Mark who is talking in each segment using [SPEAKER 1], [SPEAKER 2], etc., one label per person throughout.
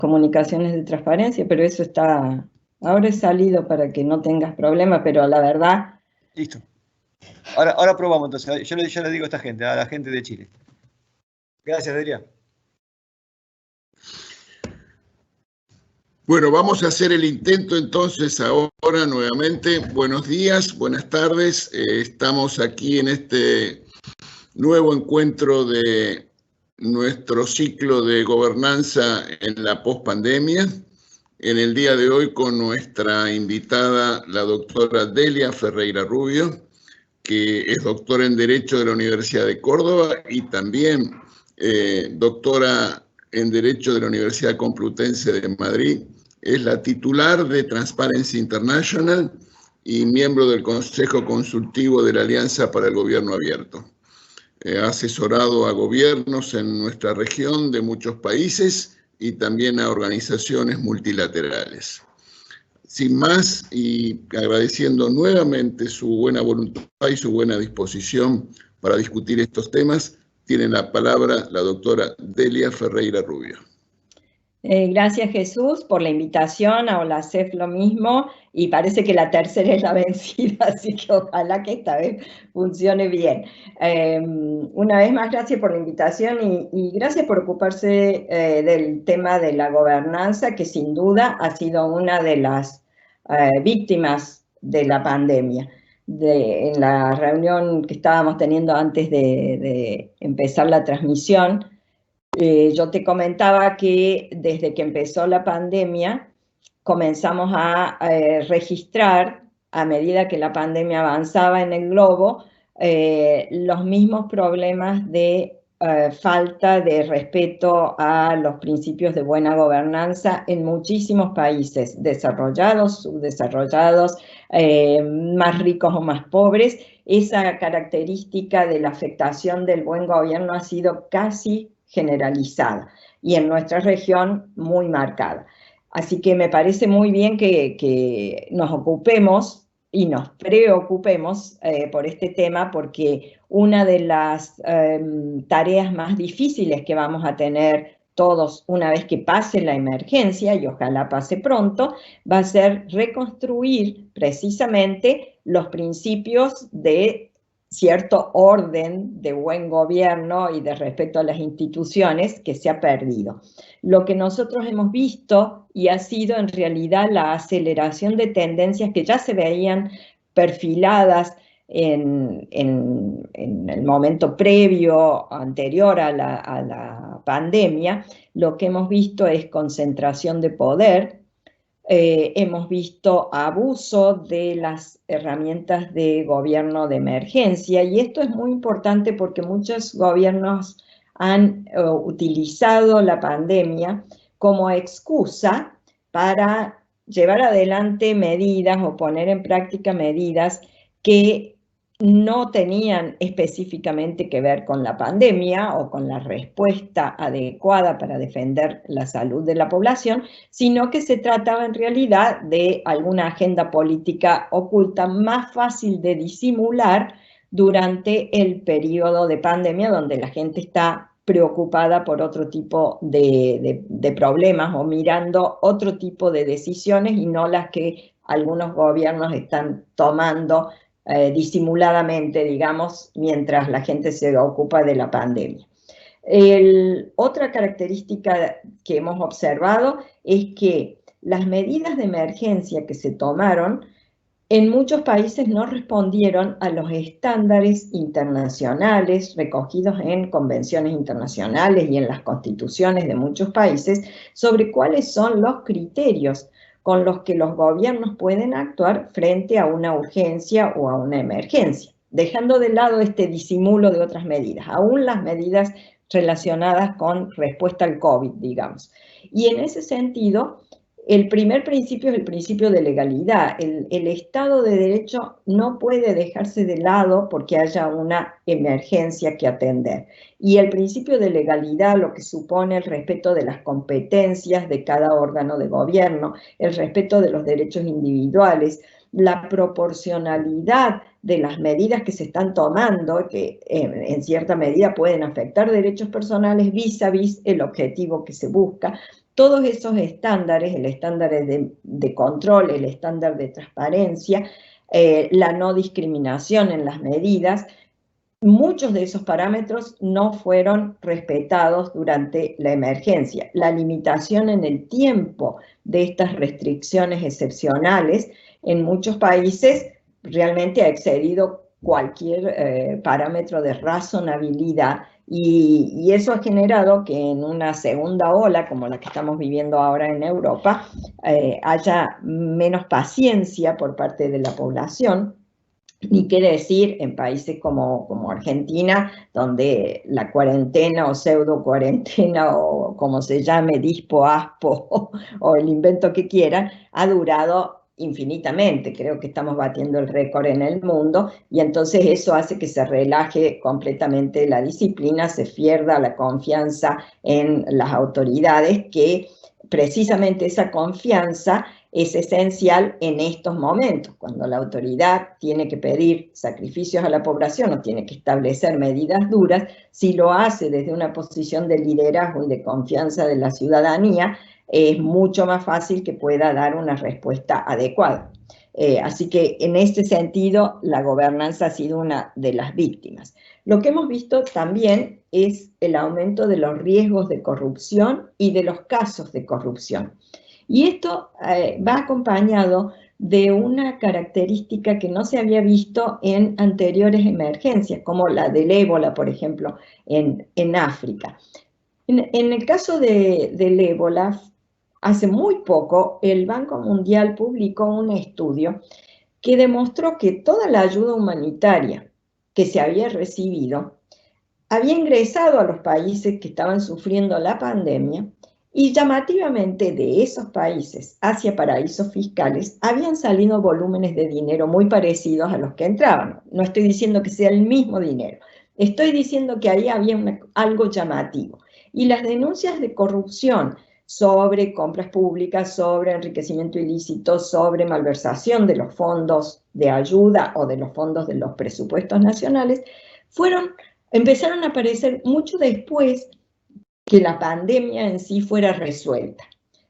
[SPEAKER 1] comunicaciones de transparencia, pero eso está, ahora he salido para que no tengas problemas, pero la verdad...
[SPEAKER 2] Listo. Ahora probamos entonces, yo le digo a esta gente, a la gente de Chile. Gracias, Delia.
[SPEAKER 3] Bueno, vamos a hacer el intento entonces ahora nuevamente. Buenos días, buenas tardes. Estamos aquí en este nuevo encuentro de nuestro ciclo de gobernanza en la pospandemia. En el día de hoy con nuestra invitada, la doctora Delia Ferreira Rubio, que es doctora en Derecho de la Universidad de Córdoba y también doctora en Derecho de la Universidad Complutense de Madrid. Es la titular de Transparency International y miembro del Consejo Consultivo de la Alianza para el Gobierno Abierto. Ha asesorado a gobiernos en nuestra región de muchos países y también a organizaciones multilaterales. Sin más, y agradeciendo nuevamente su buena voluntad y su buena disposición para discutir estos temas, tiene la palabra la doctora Delia Ferreira Rubio.
[SPEAKER 1] Gracias, Jesús, por la invitación. A Olacef lo mismo, y parece que la tercera es la vencida, así que ojalá que esta vez funcione bien. Una vez más, gracias por la invitación y gracias por ocuparse del tema de la gobernanza, que sin duda ha sido una de las víctimas de la pandemia. En la reunión que estábamos teniendo antes de empezar la transmisión, yo te comentaba que desde que empezó la pandemia comenzamos a registrar, a medida que la pandemia avanzaba en el globo, los mismos problemas de falta de respeto a los principios de buena gobernanza en muchísimos países, desarrollados, subdesarrollados, más ricos o más pobres. Esa característica de la afectación del buen gobierno ha sido casi generalizada y en nuestra región muy marcada. Así que me parece muy bien que nos ocupemos y nos preocupemos por este tema, porque una de las tareas más difíciles que vamos a tener todos una vez que pase la emergencia, y ojalá pase pronto, va a ser reconstruir precisamente los principios de cierto orden de buen gobierno y de respeto a las instituciones que se ha perdido. Lo que nosotros hemos visto y ha sido en realidad la aceleración de tendencias que ya se veían perfiladas en el momento previo, anterior a la pandemia. Lo que hemos visto es concentración de poder. Hemos visto abuso de las herramientas de gobierno de emergencia, y esto es muy importante porque muchos gobiernos han utilizado la pandemia como excusa para llevar adelante medidas o poner en práctica medidas que no tenían específicamente que ver con la pandemia o con la respuesta adecuada para defender la salud de la población, sino que se trataba en realidad de alguna agenda política oculta más fácil de disimular durante el periodo de pandemia, donde la gente está preocupada por otro tipo de problemas o mirando otro tipo de decisiones y no las que algunos gobiernos están tomando disimuladamente, digamos, mientras la gente se ocupa de la pandemia. Otra característica que hemos observado es que las medidas de emergencia que se tomaron en muchos países no respondieron a los estándares internacionales recogidos en convenciones internacionales y en las constituciones de muchos países sobre cuáles son los criterios con los que los gobiernos pueden actuar frente a una urgencia o a una emergencia, dejando de lado este disimulo de otras medidas, aún las medidas relacionadas con respuesta al COVID, digamos. Y en ese sentido, el primer principio es el principio de legalidad. El Estado de Derecho no puede dejarse de lado porque haya una emergencia que atender. Y el principio de legalidad, lo que supone el respeto de las competencias de cada órgano de gobierno, el respeto de los derechos individuales, la proporcionalidad de las medidas que se están tomando, que en cierta medida pueden afectar derechos personales vis a vis el objetivo que se busca, todos esos estándares, el estándar de control, el estándar de transparencia, la no discriminación en las medidas, muchos de esos parámetros no fueron respetados durante la emergencia. La limitación en el tiempo de estas restricciones excepcionales en muchos países realmente ha excedido cualquier parámetro de razonabilidad y eso ha generado que en una segunda ola, como la que estamos viviendo ahora en Europa, haya menos paciencia por parte de la población. Ni qué decir en países como Argentina, donde la cuarentena o pseudo cuarentena o como se llame, dispo, aspo o el invento que quieran, ha durado infinitamente. Creo que estamos batiendo el récord en el mundo y entonces eso hace que se relaje completamente la disciplina, se pierda la confianza en las autoridades, que precisamente esa confianza es esencial en estos momentos, cuando la autoridad tiene que pedir sacrificios a la población o tiene que establecer medidas duras. Si lo hace desde una posición de liderazgo y de confianza de la ciudadanía, es mucho más fácil que pueda dar una respuesta adecuada. Así que en este sentido, la gobernanza ha sido una de las víctimas. Lo que hemos visto también es el aumento de los riesgos de corrupción y de los casos de corrupción. Y esto va acompañado de una característica que no se había visto en anteriores emergencias, como la del ébola, por ejemplo, en África. En el caso del ébola, hace muy poco el Banco Mundial publicó un estudio que demostró que toda la ayuda humanitaria que se había recibido había ingresado a los países que estaban sufriendo la pandemia y llamativamente de esos países hacia paraísos fiscales habían salido volúmenes de dinero muy parecidos a los que entraban. No estoy diciendo que sea el mismo dinero, estoy diciendo que ahí había algo llamativo. Y las denuncias de corrupción sobre compras públicas, sobre enriquecimiento ilícito, sobre malversación de los fondos de ayuda o de los fondos de los presupuestos nacionales, empezaron a aparecer mucho después que la pandemia en sí fuera resuelta.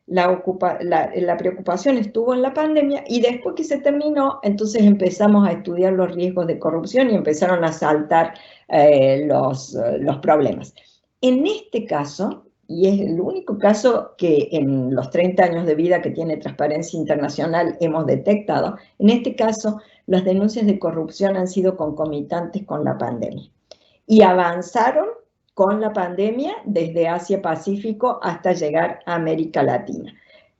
[SPEAKER 1] La preocupación estuvo en la pandemia y después que se terminó, entonces empezamos a estudiar los riesgos de corrupción y empezaron a saltar los problemas. En este caso, y es el único caso que en los 30 años de vida que tiene Transparencia Internacional hemos detectado, en este caso las denuncias de corrupción han sido concomitantes con la pandemia y avanzaron con la pandemia desde Asia-Pacífico hasta llegar a América Latina.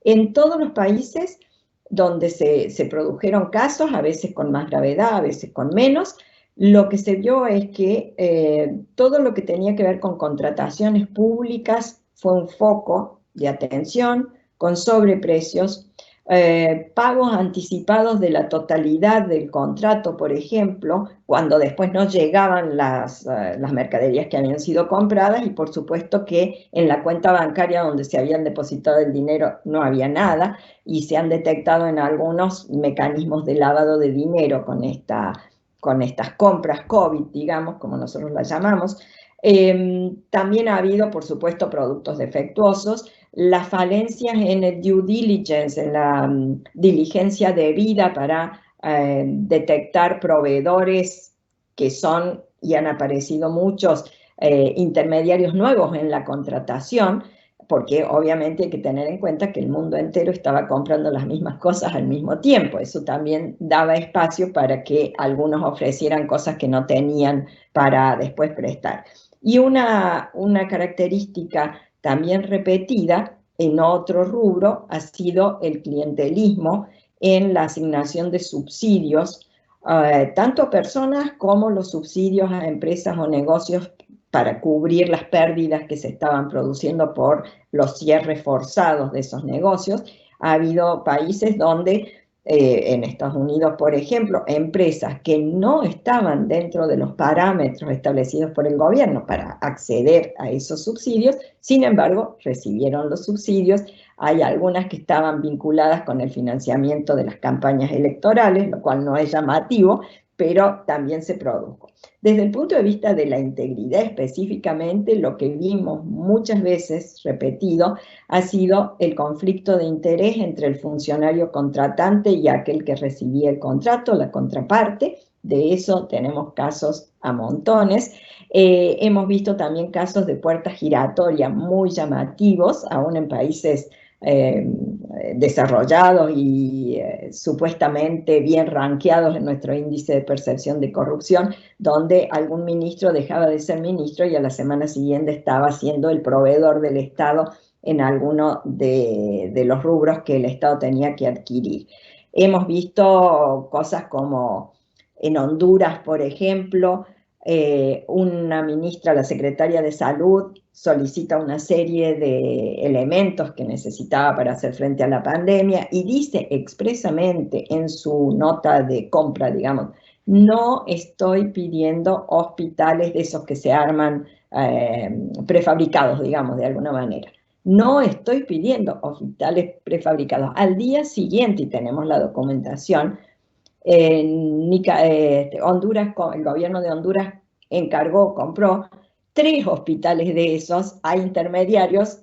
[SPEAKER 1] En todos los países donde se produjeron casos, a veces con más gravedad, a veces con menos, lo que se vio es que todo lo que tenía que ver con contrataciones públicas fue un foco de atención, con sobreprecios, pagos anticipados de la totalidad del contrato, por ejemplo, cuando después no llegaban las mercaderías que habían sido compradas y por supuesto que en la cuenta bancaria donde se habían depositado el dinero no había nada y se han detectado en algunos mecanismos de lavado de dinero con estas compras COVID, digamos, como nosotros las llamamos. También ha habido, por supuesto, productos defectuosos, las falencias en el due diligence, en la diligencia debida para detectar proveedores que son, y han aparecido muchos intermediarios nuevos en la contratación, porque obviamente hay que tener en cuenta que el mundo entero estaba comprando las mismas cosas al mismo tiempo. Eso también daba espacio para que algunos ofrecieran cosas que no tenían para después prestar. Y una característica también repetida en otro rubro ha sido el clientelismo en la asignación de subsidios, tanto a personas como los subsidios a empresas o negocios para cubrir las pérdidas que se estaban produciendo por los cierres forzados de esos negocios. Ha habido países donde, en Estados Unidos, por ejemplo, empresas que no estaban dentro de los parámetros establecidos por el gobierno para acceder a esos subsidios, sin embargo, recibieron los subsidios. Hay algunas que estaban vinculadas con el financiamiento de las campañas electorales, lo cual no es llamativo, pero también se produjo. Desde el punto de vista de la integridad específicamente, lo que vimos muchas veces repetido ha sido el conflicto de interés entre el funcionario contratante y aquel que recibía el contrato, la contraparte. De eso tenemos casos a montones. Hemos visto también casos de puertas giratorias muy llamativos, aún en países desarrollados y supuestamente bien rankeados en nuestro índice de percepción de corrupción, donde algún ministro dejaba de ser ministro y a la semana siguiente estaba siendo el proveedor del Estado en alguno de los rubros que el Estado tenía que adquirir. Hemos visto cosas como en Honduras, por ejemplo, una ministra, la secretaria de Salud, solicita una serie de elementos que necesitaba para hacer frente a la pandemia y dice expresamente en su nota de compra, digamos, no estoy pidiendo hospitales de esos que se arman prefabricados, digamos, de alguna manera. No estoy pidiendo hospitales prefabricados. Al día siguiente, y tenemos la documentación, Honduras, el gobierno de Honduras compró 3 hospitales de esos a intermediarios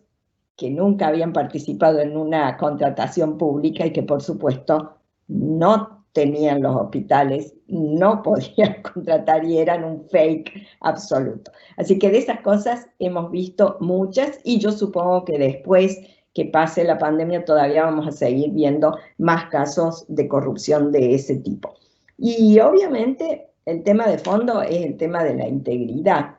[SPEAKER 1] que nunca habían participado en una contratación pública y que por supuesto no tenían los hospitales, no podían contratar y eran un fake absoluto. Así que de esas cosas hemos visto muchas y yo supongo que después que pase la pandemia todavía vamos a seguir viendo más casos de corrupción de ese tipo. Y obviamente el tema de fondo es el tema de la integridad.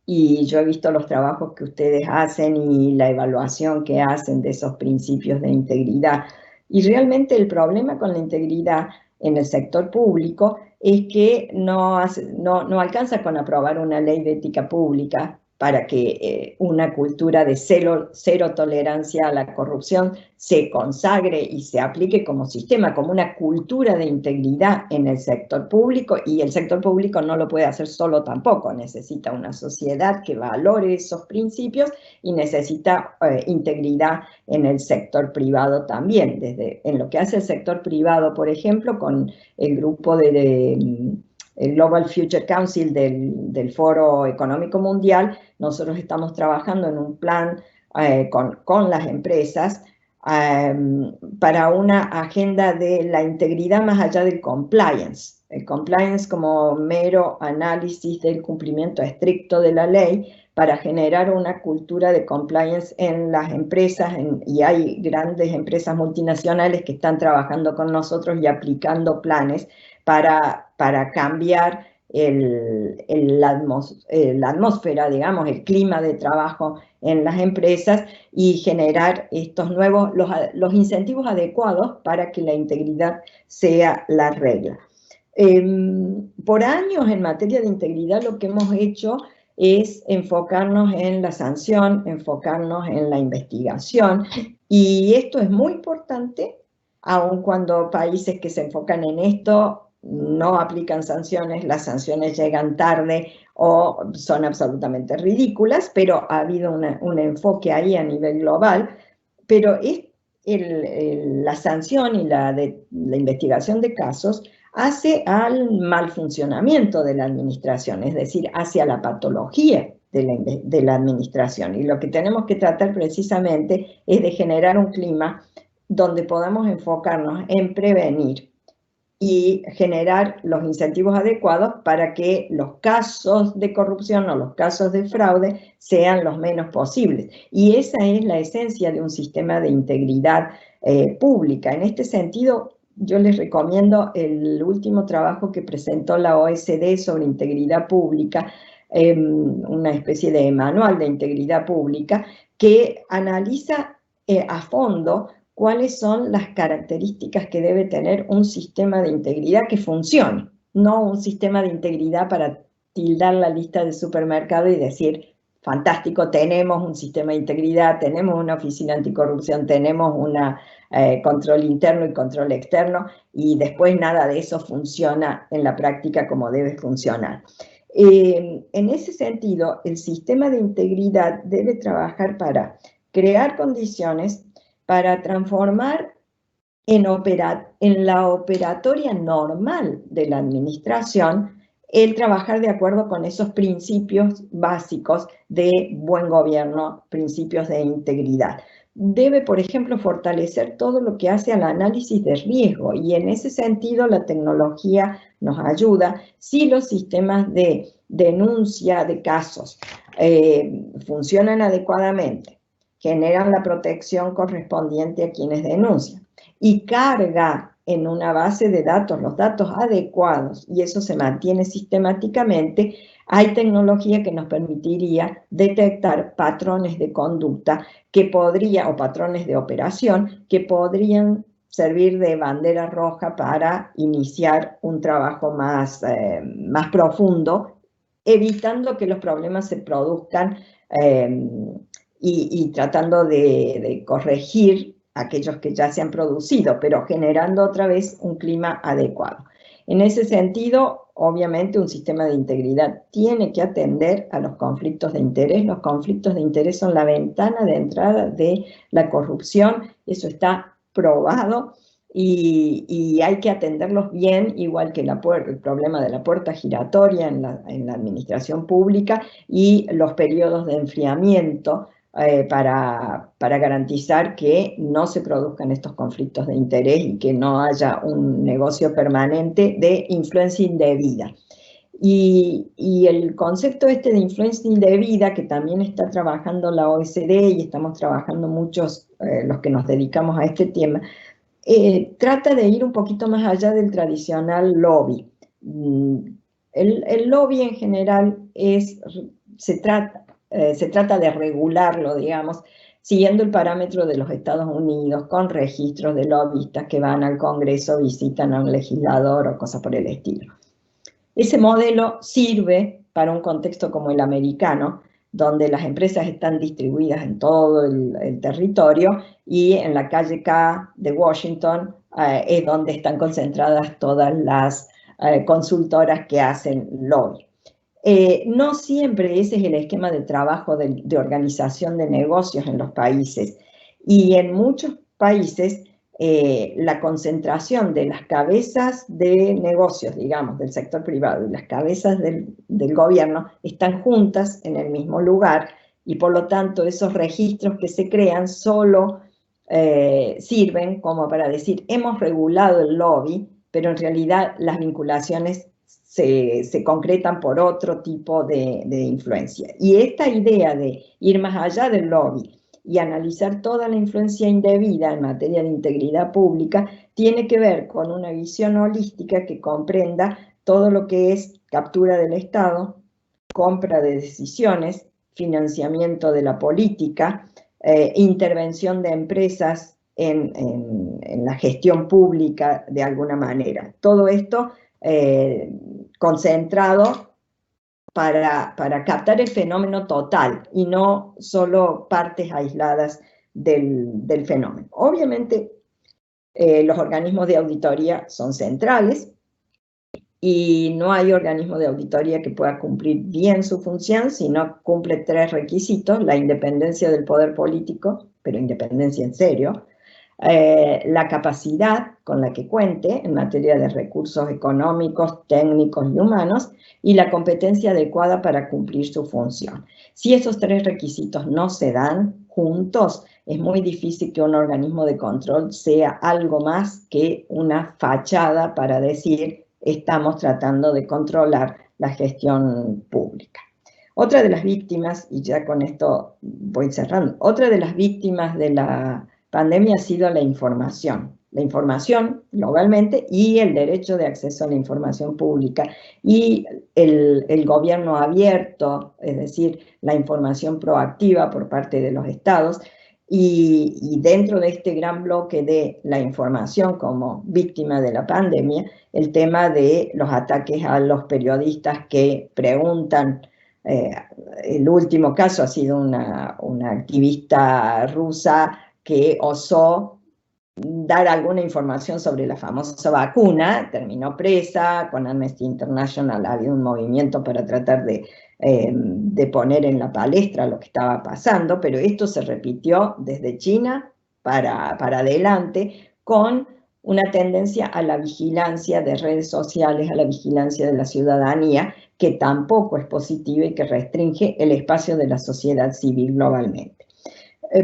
[SPEAKER 1] Y yo he visto los trabajos que ustedes hacen y la evaluación que hacen de esos principios de integridad. Y realmente el problema con la integridad en el sector público es que no alcanza con aprobar una ley de ética pública para que una cultura de cero tolerancia a la corrupción se consagre y se aplique como sistema, como una cultura de integridad en el sector público, y el sector público no lo puede hacer solo tampoco, necesita una sociedad que valore esos principios y necesita integridad en el sector privado también, en lo que hace el sector privado, por ejemplo, con el grupo el Global Future Council del Foro Económico Mundial. Nosotros estamos trabajando en un plan con las empresas para una agenda de la integridad más allá del compliance. El compliance como mero análisis del cumplimiento estricto de la ley para generar una cultura de compliance en las empresas, y hay grandes empresas multinacionales que están trabajando con nosotros y aplicando planes para cambiar la atmósfera, digamos, el clima de trabajo en las empresas y generar estos nuevos, los incentivos adecuados para que la integridad sea la regla. Por años en materia de integridad lo que hemos hecho es enfocarnos en la sanción, enfocarnos en la investigación, y esto es muy importante, aun cuando países que se enfocan en esto no aplican sanciones, las sanciones llegan tarde o son absolutamente ridículas, pero ha habido un enfoque ahí a nivel global. Pero la sanción y la investigación de casos hace al mal funcionamiento de la administración, es decir, hacia la patología de la administración. Y lo que tenemos que tratar precisamente es de generar un clima donde podamos enfocarnos en prevenir y generar los incentivos adecuados para que los casos de corrupción o los casos de fraude sean los menos posibles. Y esa es la esencia de un sistema de integridad pública. En este sentido, yo les recomiendo el último trabajo que presentó la OECD sobre integridad pública, una especie de manual de integridad pública que analiza a fondo cuáles son las características que debe tener un sistema de integridad que funcione, no un sistema de integridad para tildar la lista de supermercado y decir, fantástico, tenemos un sistema de integridad, tenemos una oficina anticorrupción, tenemos un control interno y control externo, y después nada de eso funciona en la práctica como debe funcionar. En ese sentido, el sistema de integridad debe trabajar para crear condiciones para transformar en la operatoria normal de la administración, el trabajar de acuerdo con esos principios básicos de buen gobierno, principios de integridad. Debe, por ejemplo, fortalecer todo lo que hace al análisis de riesgo, y en ese sentido la tecnología nos ayuda si los sistemas de denuncia de casos funcionan adecuadamente, generan la protección correspondiente a quienes denuncian y carga en una base de datos los datos adecuados, y eso se mantiene sistemáticamente. Hay tecnología que nos permitiría detectar patrones de conducta que o patrones de operación que podrían servir de bandera roja para iniciar un trabajo más profundo, evitando que los problemas se produzcan y tratando de corregir aquellos que ya se han producido, pero generando otra vez un clima adecuado. En ese sentido, obviamente un sistema de integridad tiene que atender a los conflictos de interés. Los conflictos de interés son la ventana de entrada de la corrupción, eso está probado, y hay que atenderlos bien, igual que el problema de la puerta giratoria en la administración pública y los periodos de enfriamiento para garantizar que no se produzcan estos conflictos de interés y que no haya un negocio permanente de influencia indebida. Y el concepto de influencia indebida, que también está trabajando la OECD y estamos trabajando muchos los que nos dedicamos a este tema, trata de ir un poquito más allá del tradicional lobby. El lobby en general se trata de regularlo, digamos, siguiendo el parámetro de los Estados Unidos, con registros de lobbyistas que van al Congreso, visitan a un legislador o cosas por el estilo. Ese modelo sirve para un contexto como el americano, donde las empresas están distribuidas en todo el territorio, y en la calle K de Washington es donde están concentradas todas las consultoras que hacen lobby. No siempre ese es el esquema de trabajo de organización de negocios en los países, y en muchos países la concentración de las cabezas de negocios, digamos, del sector privado, y las cabezas del gobierno están juntas en el mismo lugar, y por lo tanto esos registros que se crean solo sirven como para decir hemos regulado el lobby, pero en realidad las vinculaciones se concretan por otro tipo de influencia. Y esta idea de ir más allá del lobby y analizar toda la influencia indebida en materia de integridad pública tiene que ver con una visión holística que comprenda todo lo que es captura del Estado, compra de decisiones, financiamiento de la política, intervención de empresas en la gestión pública de alguna manera. Todo esto concentrado para captar el fenómeno total y no solo partes aisladas del fenómeno. Obviamente, los organismos de auditoría son centrales y no hay organismo de auditoría que pueda cumplir bien su función si no cumple 3 requisitos: la independencia del poder político, pero independencia en serio, la capacidad con la que cuente en materia de recursos económicos, técnicos y humanos, y la competencia adecuada para cumplir su función. Si esos 3 requisitos no se dan juntos, es muy difícil que un organismo de control sea algo más que una fachada para decir estamos tratando de controlar la gestión pública. Otra de las víctimas, y ya con esto voy cerrando, otra de las víctimas de la pandemia ha sido la información globalmente, y el derecho de acceso a la información pública, y el gobierno abierto, es decir, la información proactiva por parte de los estados, y dentro de este gran bloque de la información como víctima de la pandemia, el tema de los ataques a los periodistas que preguntan. El último caso ha sido una activista rusa que osó dar alguna información sobre la famosa vacuna, terminó presa. Con Amnesty International ha habido un movimiento para tratar de poner en la palestra lo que estaba pasando, pero esto se repitió desde China para adelante, con una tendencia a la vigilancia de redes sociales, a la vigilancia de la ciudadanía, que tampoco es positiva y que restringe el espacio de la sociedad civil globalmente.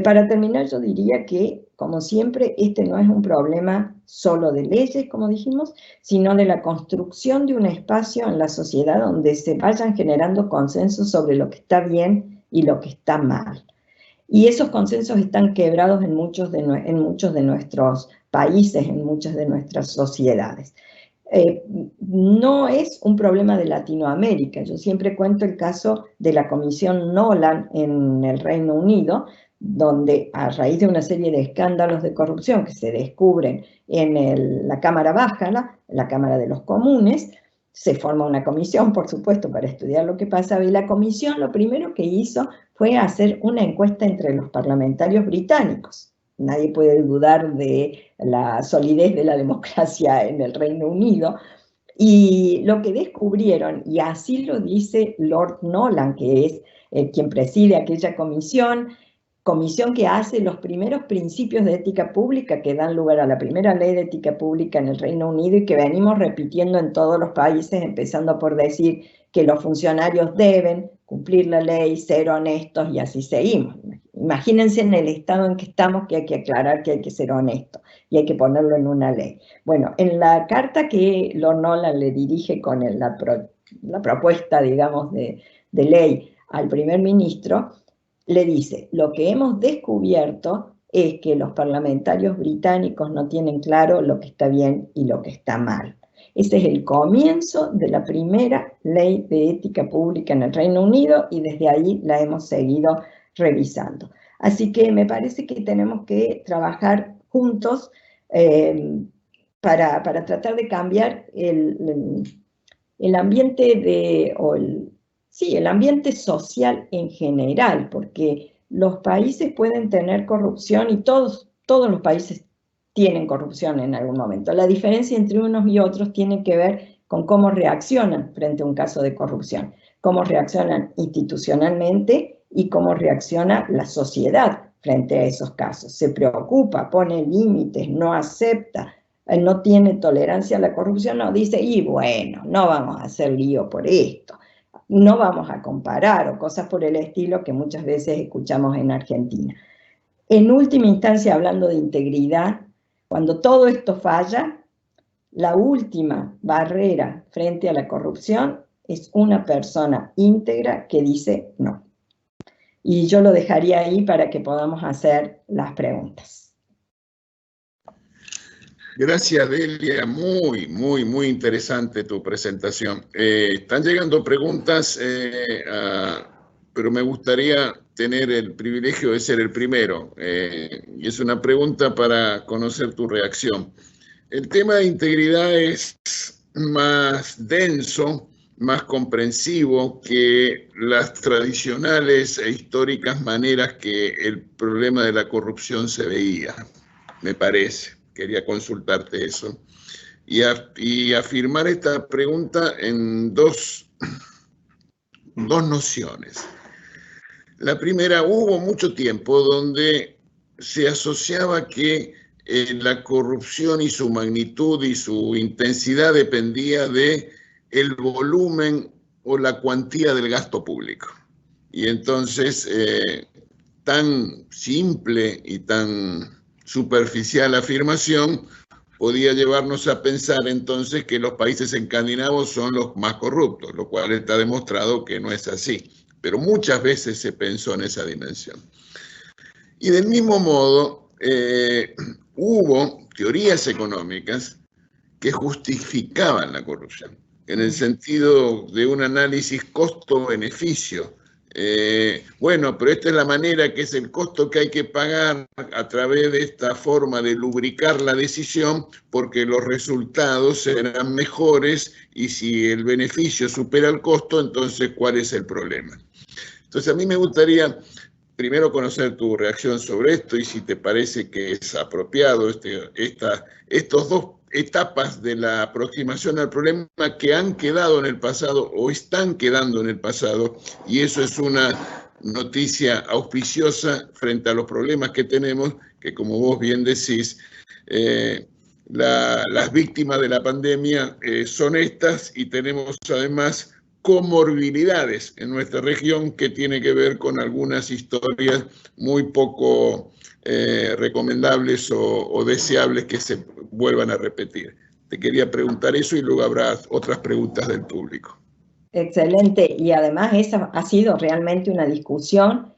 [SPEAKER 1] Para terminar, yo diría que, como siempre, este no es un problema solo de leyes, como dijimos, sino de la construcción de un espacio en la sociedad donde se vayan generando consensos sobre lo que está bien y lo que está mal. Y esos consensos están quebrados en muchos de nuestros países, en muchas de nuestras sociedades. No es un problema de Latinoamérica. Yo siempre cuento el caso de la Comisión Nolan en el Reino Unido, donde a raíz de una serie de escándalos de corrupción que se descubren en la Cámara Baja, la Cámara de los Comunes, se forma una comisión, por supuesto, para estudiar lo que pasaba, y la comisión lo primero que hizo fue hacer una encuesta entre los parlamentarios británicos. Nadie puede dudar de la solidez de la democracia en el Reino Unido. Y lo que descubrieron, y así lo dice Lord Nolan, que es quien preside aquella comisión que hace los primeros principios de ética pública que dan lugar a la primera ley de ética pública en el Reino Unido y que venimos repitiendo en todos los países, empezando por decir que los funcionarios deben cumplir la ley, ser honestos, y así seguimos. Imagínense en el estado en que estamos, que hay que aclarar que hay que ser honesto y hay que ponerlo en una ley. Bueno, en la carta que Lord Nolan le dirige con la propuesta, digamos, de ley al primer ministro, le dice: lo que hemos descubierto es que los parlamentarios británicos no tienen claro lo que está bien y lo que está mal. Ese es el comienzo de la primera ley de ética pública en el Reino Unido y desde ahí la hemos seguido revisando. Así que me parece que tenemos que trabajar juntos para tratar de cambiar el ambiente el ambiente social en general, porque los países pueden tener corrupción y todos los países tienen corrupción en algún momento. La diferencia entre unos y otros tiene que ver con cómo reaccionan frente a un caso de corrupción, cómo reaccionan institucionalmente y cómo reacciona la sociedad frente a esos casos. Se preocupa, pone límites, no acepta, no tiene tolerancia a la corrupción, no dice, y bueno, no vamos a hacer lío por esto. No vamos a comparar o cosas por el estilo que muchas veces escuchamos en Argentina. En última instancia, hablando de integridad, cuando todo esto falla, la última barrera frente a la corrupción es una persona íntegra que dice no. Y yo lo dejaría ahí para que podamos hacer las preguntas.
[SPEAKER 3] Gracias, Delia. Muy interesante tu presentación. Están llegando preguntas, pero me gustaría tener el privilegio de ser el primero. Y es una pregunta para conocer tu reacción. El tema de integridad es más denso, más comprensivo que las tradicionales e históricas maneras que el problema de la corrupción se veía, me parece. Quería consultarte eso. Y afirmar esta pregunta en dos nociones. La primera, hubo mucho tiempo donde se asociaba que la corrupción y su magnitud y su intensidad dependía de el volumen o la cuantía del gasto público. Y entonces, tan simple y tan superficial afirmación podía llevarnos a pensar entonces que los países escandinavos son los más corruptos, lo cual está demostrado que no es así. Pero muchas veces se pensó en esa dimensión. Y del mismo modo, hubo teorías económicas que justificaban la corrupción, en el sentido de un análisis costo-beneficio. Bueno, pero esta es la manera, que es el costo que hay que pagar a través de esta forma de lubricar la decisión, porque los resultados serán mejores y si el beneficio supera el costo, entonces ¿cuál es el problema? Entonces a mí me gustaría primero conocer tu reacción sobre esto y si te parece que es apropiado estos dos etapas de la aproximación al problema que han quedado en el pasado o están quedando en el pasado, y eso es una noticia auspiciosa frente a los problemas que tenemos, que como vos bien decís, las víctimas de la pandemia son estas, y tenemos además comorbilidades en nuestra región que tiene que ver con algunas historias muy poco recomendables o deseables que se vuelvan a repetir. Te quería preguntar eso y luego habrá otras preguntas del público.
[SPEAKER 1] Excelente, y además esa ha sido realmente una discusión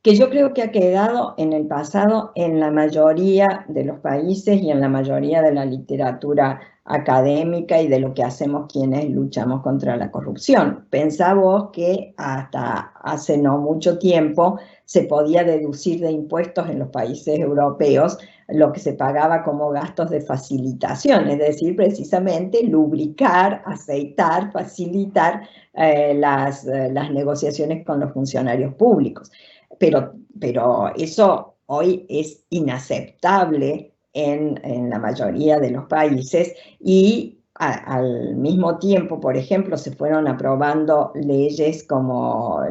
[SPEAKER 1] que yo creo que ha quedado en el pasado en la mayoría de los países y en la mayoría de la literatura académica y de lo que hacemos quienes luchamos contra la corrupción. Pensá vos que hasta hace no mucho tiempo se podía deducir de impuestos en los países europeos lo que se pagaba como gastos de facilitación, es decir, precisamente lubricar, aceitar, facilitar las negociaciones con los funcionarios públicos. Pero eso hoy es inaceptable en la mayoría de los países, y al mismo tiempo, por ejemplo, se fueron aprobando leyes como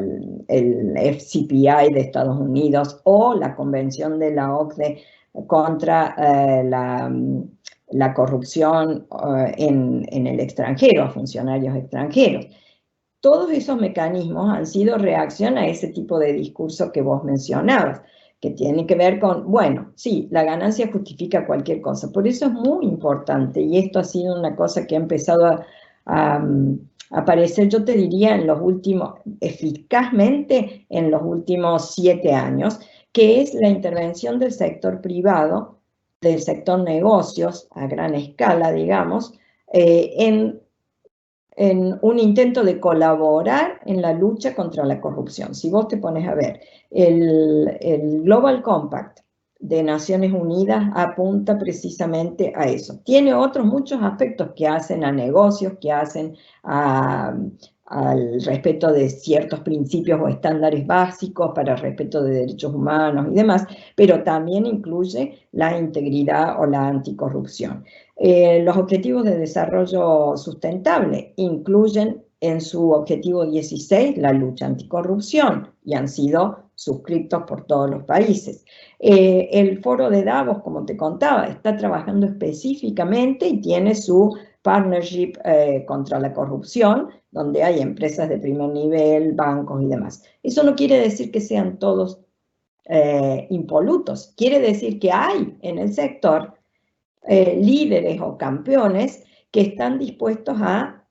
[SPEAKER 1] el FCPI de Estados Unidos o la Convención de la OCDE contra la corrupción en el extranjero, a funcionarios extranjeros. Todos esos mecanismos han sido reacción a ese tipo de discurso que vos mencionabas, que tiene que ver con, bueno, sí, la ganancia justifica cualquier cosa. Por eso es muy importante, y esto ha sido una cosa que ha empezado a aparecer, yo te diría, eficazmente en los últimos 7 años, que es la intervención del sector privado, del sector negocios a gran escala, digamos, en un intento de colaborar en la lucha contra la corrupción. Si vos te pones a ver, el Global Compact de Naciones Unidas apunta precisamente a eso. Tiene otros muchos aspectos que hacen a negocios, que hacen al respeto de ciertos principios o estándares básicos para el respeto de derechos humanos y demás, pero también incluye la integridad o la anticorrupción. Los objetivos de desarrollo sustentable incluyen en su objetivo 16 la lucha anticorrupción y han sido suscritos por todos los países. El foro de Davos, como te contaba, está trabajando específicamente y tiene su partnership contra la corrupción, donde hay empresas de primer nivel, bancos y demás. Eso no quiere decir que sean todos impolutos, quiere decir que hay en el sector líderes o campeones que están dispuestos a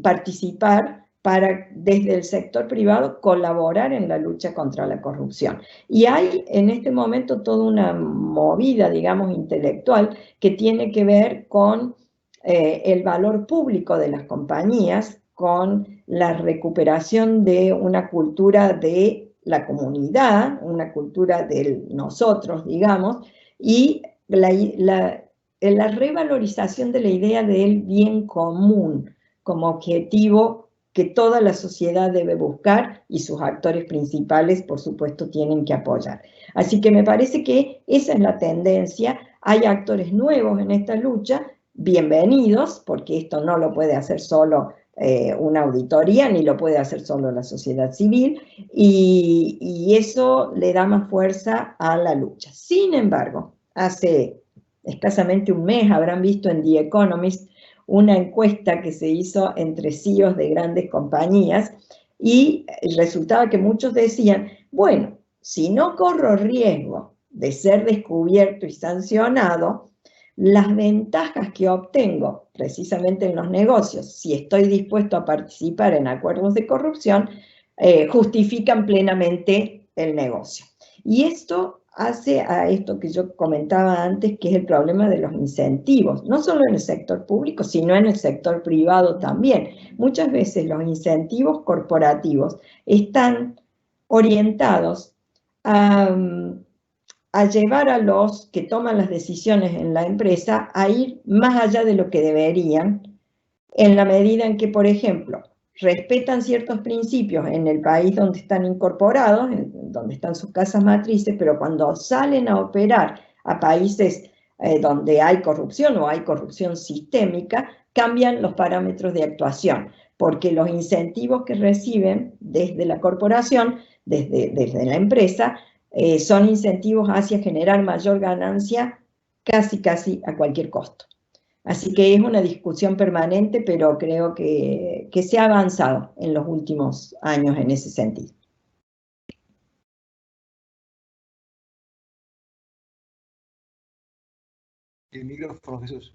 [SPEAKER 1] participar para, desde el sector privado, colaborar en la lucha contra la corrupción. Y hay en este momento toda una movida, digamos, intelectual que tiene que ver con el valor público de las compañías, con la recuperación de una cultura de la comunidad, una cultura de nosotros, digamos, y la revalorización de la idea del bien común como objetivo que toda la sociedad debe buscar y sus actores principales, por supuesto, tienen que apoyar. Así que me parece que esa es la tendencia. Hay actores nuevos en esta lucha, bienvenidos, porque esto no lo puede hacer solo una auditoría, ni lo puede hacer solo la sociedad civil, y eso le da más fuerza a la lucha. Sin embargo, hace escasamente un mes habrán visto en The Economist una encuesta que se hizo entre CEOs de grandes compañías, y resultaba que muchos decían, bueno, si no corro riesgo de ser descubierto y sancionado, las ventajas que obtengo precisamente en los negocios, si estoy dispuesto a participar en acuerdos de corrupción, justifican plenamente el negocio. Y esto hace a esto que yo comentaba antes, que es el problema de los incentivos, no solo en el sector público, sino en el sector privado también. Muchas veces los incentivos corporativos están orientados a llevar a los que toman las decisiones en la empresa a ir más allá de lo que deberían, en la medida en que, por ejemplo, respetan ciertos principios en el país donde están incorporados, donde están sus casas matrices, pero cuando salen a operar a países donde hay corrupción o hay corrupción sistémica, cambian los parámetros de actuación, porque los incentivos que reciben desde la corporación, desde la empresa, son incentivos hacia generar mayor ganancia casi a cualquier costo. Así que es una discusión permanente, pero creo que se ha avanzado en los últimos años en ese sentido.
[SPEAKER 2] El micrófono, Jesús.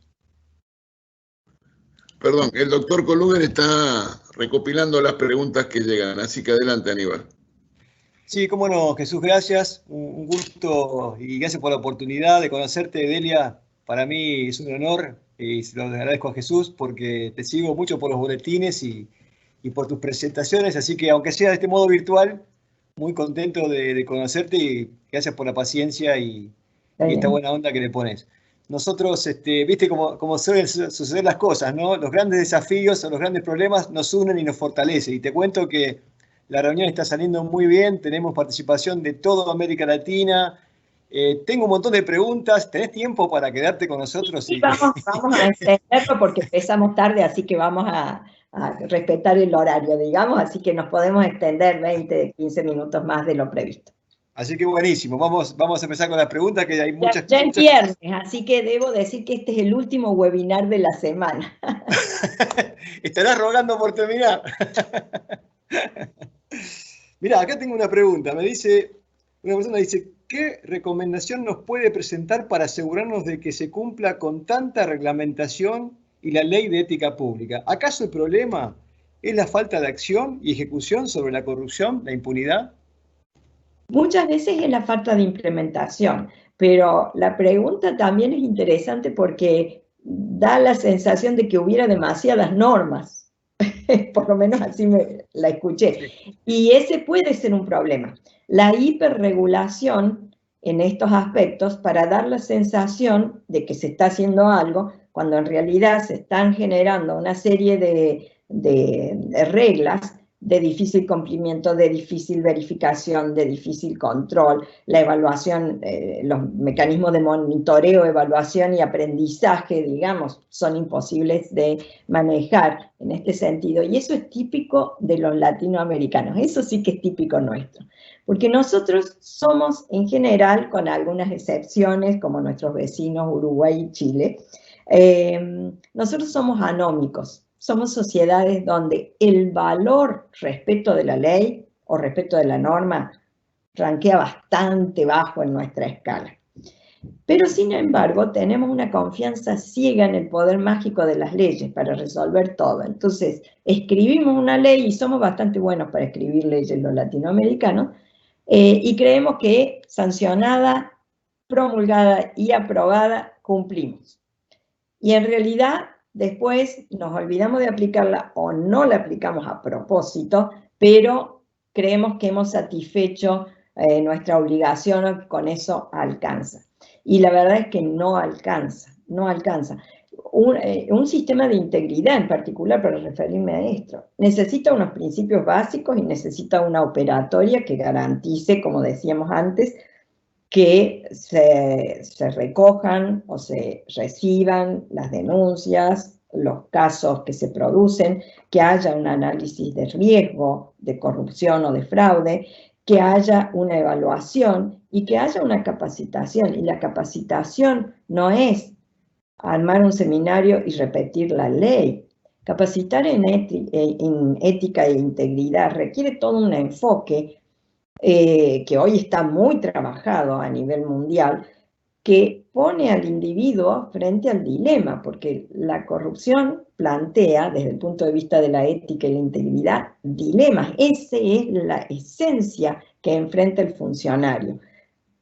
[SPEAKER 3] Perdón, el doctor Coluger está recopilando las preguntas que llegan, así que adelante, Aníbal.
[SPEAKER 2] Sí, cómo no, Jesús, gracias. Un gusto y gracias por la oportunidad de conocerte, Delia. Para mí es un honor y se lo agradezco a Jesús porque te sigo mucho por los boletines y por tus presentaciones, así que aunque sea de este modo virtual, muy contento de conocerte y gracias por la paciencia y esta buena onda que le pones. Nosotros, viste cómo suelen suceder las cosas, ¿no? Los grandes desafíos o los grandes problemas nos unen y nos fortalecen. Y te cuento que la reunión está saliendo muy bien, tenemos participación de toda América Latina. Tengo un montón de preguntas. ¿Tenés tiempo para quedarte con nosotros?
[SPEAKER 1] Sí, vamos a extenderlo porque empezamos tarde, así que vamos a respetar el horario, digamos, así que nos podemos extender 20, 15 minutos más de lo previsto.
[SPEAKER 2] Así que buenísimo, vamos a empezar con las preguntas, que hay muchas.
[SPEAKER 1] Ya es viernes, así que debo decir que este es el último webinar de la semana.
[SPEAKER 2] Estarás rogando por terminar. Mirá, acá tengo una pregunta. Una persona dice, ¿qué recomendación nos puede presentar para asegurarnos de que se cumpla con tanta reglamentación y la ley de ética pública? ¿Acaso el problema es la falta de acción y ejecución sobre la corrupción, la impunidad?
[SPEAKER 1] Muchas veces es la falta de implementación, pero la pregunta también es interesante porque da la sensación de que hubiera demasiadas normas. Por lo menos así la escuché. Y ese puede ser un problema. La hiperregulación en estos aspectos para dar la sensación de que se está haciendo algo, cuando en realidad se están generando una serie de reglas de difícil cumplimiento, de difícil verificación, de difícil control, la evaluación, los mecanismos de monitoreo, evaluación y aprendizaje, digamos, son imposibles de manejar en este sentido. Y eso es típico de los latinoamericanos, eso sí que es típico nuestro. Porque nosotros somos, en general, con algunas excepciones, como nuestros vecinos Uruguay y Chile, nosotros somos anómicos. Somos sociedades donde el valor respecto de la ley o respecto de la norma rankea bastante bajo en nuestra escala. Pero sin embargo tenemos una confianza ciega en el poder mágico de las leyes para resolver todo. Entonces escribimos una ley y somos bastante buenos para escribir leyes los latinoamericanos y creemos que sancionada, promulgada y aprobada cumplimos. Y en realidad después nos olvidamos de aplicarla o no la aplicamos a propósito, pero creemos que hemos satisfecho nuestra obligación, con eso alcanza. Y la verdad es que no alcanza, no alcanza. Un sistema de integridad en particular, para referirme a esto, necesita unos principios básicos y necesita una operatoria que garantice, como decíamos antes, que se recojan o se reciban las denuncias, los casos que se producen, que haya un análisis de riesgo de corrupción o de fraude, que haya una evaluación y que haya una capacitación. Y la capacitación no es armar un seminario y repetir la ley. Capacitar en ética e integridad requiere todo un enfoque que hoy está muy trabajado a nivel mundial, que pone al individuo frente al dilema, porque la corrupción plantea, desde el punto de vista de la ética y la integridad, dilemas. Esa es la esencia que enfrenta el funcionario,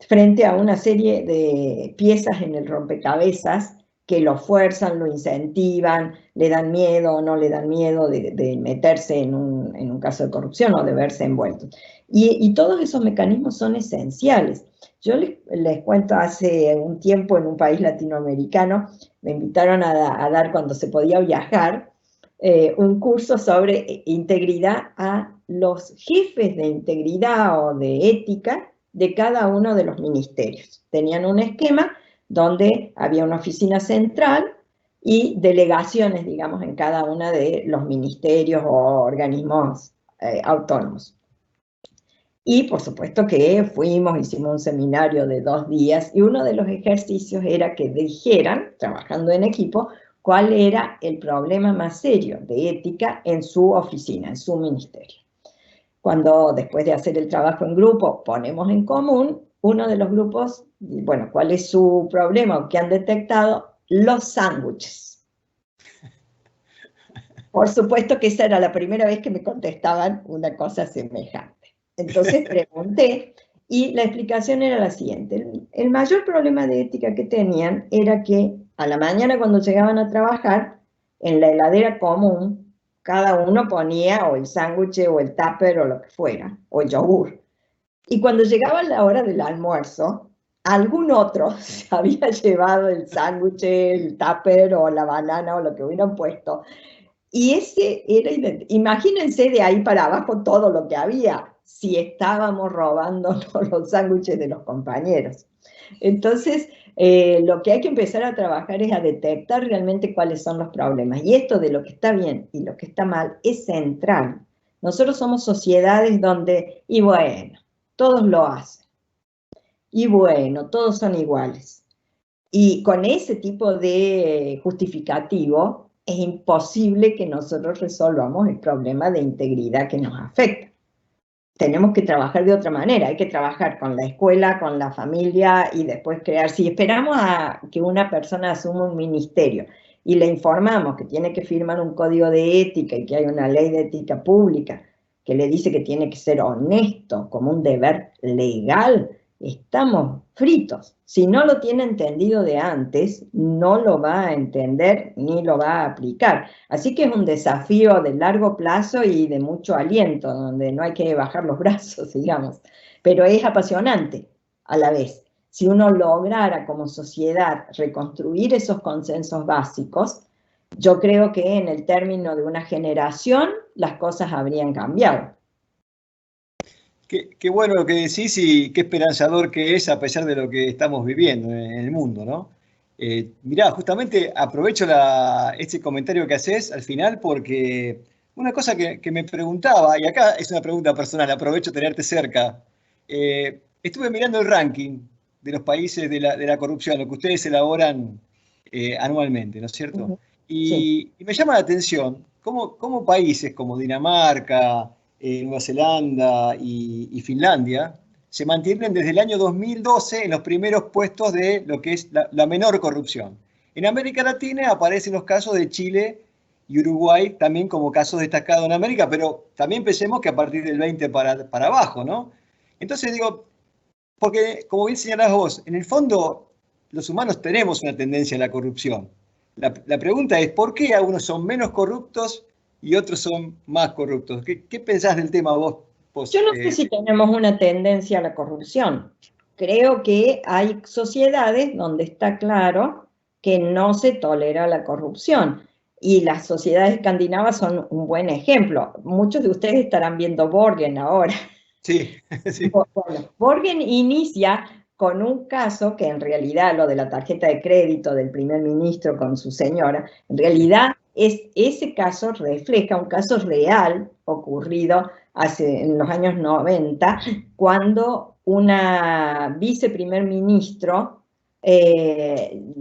[SPEAKER 1] frente a una serie de piezas en el rompecabezas que lo fuerzan, lo incentivan, le dan miedo o no le dan miedo de meterse en un caso de corrupción o de verse envuelto. Y todos esos mecanismos son esenciales. Yo les cuento, hace un tiempo en un país latinoamericano, me invitaron a dar, cuando se podía viajar, un curso sobre integridad a los jefes de integridad o de ética de cada uno de los ministerios. Tenían un esquema donde había una oficina central y delegaciones, digamos, en cada uno de los ministerios o organismos autónomos. Y por supuesto que fuimos, hicimos un seminario de 2 días y uno de los ejercicios era que dijeran, trabajando en equipo, cuál era el problema más serio de ética en su oficina, en su ministerio. Cuando después de hacer el trabajo en grupo ponemos en común, uno de los grupos, bueno, ¿cuál es su problema o qué han detectado? Los sándwiches. Por supuesto que esa era la primera vez que me contestaban una cosa semejante. Entonces pregunté y la explicación era la siguiente. El mayor problema de ética que tenían era que a la mañana cuando llegaban a trabajar, en la heladera común, cada uno ponía o el sándwich o el tupper o lo que fuera, o el yogur. Y cuando llegaba la hora del almuerzo, algún otro se había llevado el sándwich, el tupper o la banana o lo que hubieran puesto. Y ese era, imagínense de ahí para abajo todo lo que había, si estábamos robándonos los sándwiches de los compañeros. Entonces, lo que hay que empezar a trabajar es a detectar realmente cuáles son los problemas. Y esto de lo que está bien y lo que está mal es central. Nosotros somos sociedades donde, y bueno, todos lo hacen. Y bueno, todos son iguales. Y con ese tipo de justificativo, es imposible que nosotros resolvamos el problema de integridad que nos afecta. Tenemos que trabajar de otra manera, hay que trabajar con la escuela, con la familia y después crear. Si esperamos a que una persona asuma un ministerio y le informamos que tiene que firmar un código de ética y que hay una ley de ética pública que le dice que tiene que ser honesto como un deber legal, estamos fritos. Si no lo tiene entendido de antes, no lo va a entender ni lo va a aplicar. Así que es un desafío de largo plazo y de mucho aliento, donde no hay que bajar los brazos, digamos. Pero es apasionante a la vez. Si uno lograra como sociedad reconstruir esos consensos básicos, yo creo que en el término de una generación las cosas habrían cambiado.
[SPEAKER 2] Qué bueno lo que decís y qué esperanzador que es a pesar de lo que estamos viviendo en el mundo, ¿no? Mirá, justamente aprovecho este comentario que haces al final porque una cosa que me preguntaba, y acá es una pregunta personal, aprovecho tenerte cerca. Estuve mirando el ranking de los países de la corrupción, lo que ustedes elaboran anualmente, ¿no es cierto?
[SPEAKER 1] Sí.
[SPEAKER 2] Y me llama la atención cómo países como Dinamarca, Nueva Zelanda y Finlandia se mantienen desde el año 2012 en los primeros puestos de lo que es la menor corrupción. En América Latina aparecen los casos de Chile y Uruguay también como casos destacados en América, pero también pensemos que a partir del 20 para abajo, ¿no? Entonces digo, porque como bien señalás vos, en el fondo los humanos tenemos una tendencia a la corrupción. La pregunta es, ¿por qué algunos son menos corruptos y otros son más corruptos? ¿Qué pensás del tema vos?
[SPEAKER 1] Yo no sé si tenemos una tendencia a la corrupción. Creo que hay sociedades donde está claro que no se tolera la corrupción. Y las sociedades escandinavas son un buen ejemplo. Muchos de ustedes estarán viendo Borgen ahora.
[SPEAKER 2] Sí, sí.
[SPEAKER 1] Bueno, Borgen inicia con un caso que en realidad lo de la tarjeta de crédito del primer ministro con su señora, en realidad ese caso refleja un caso real ocurrido en los años 90, cuando una viceprimer ministro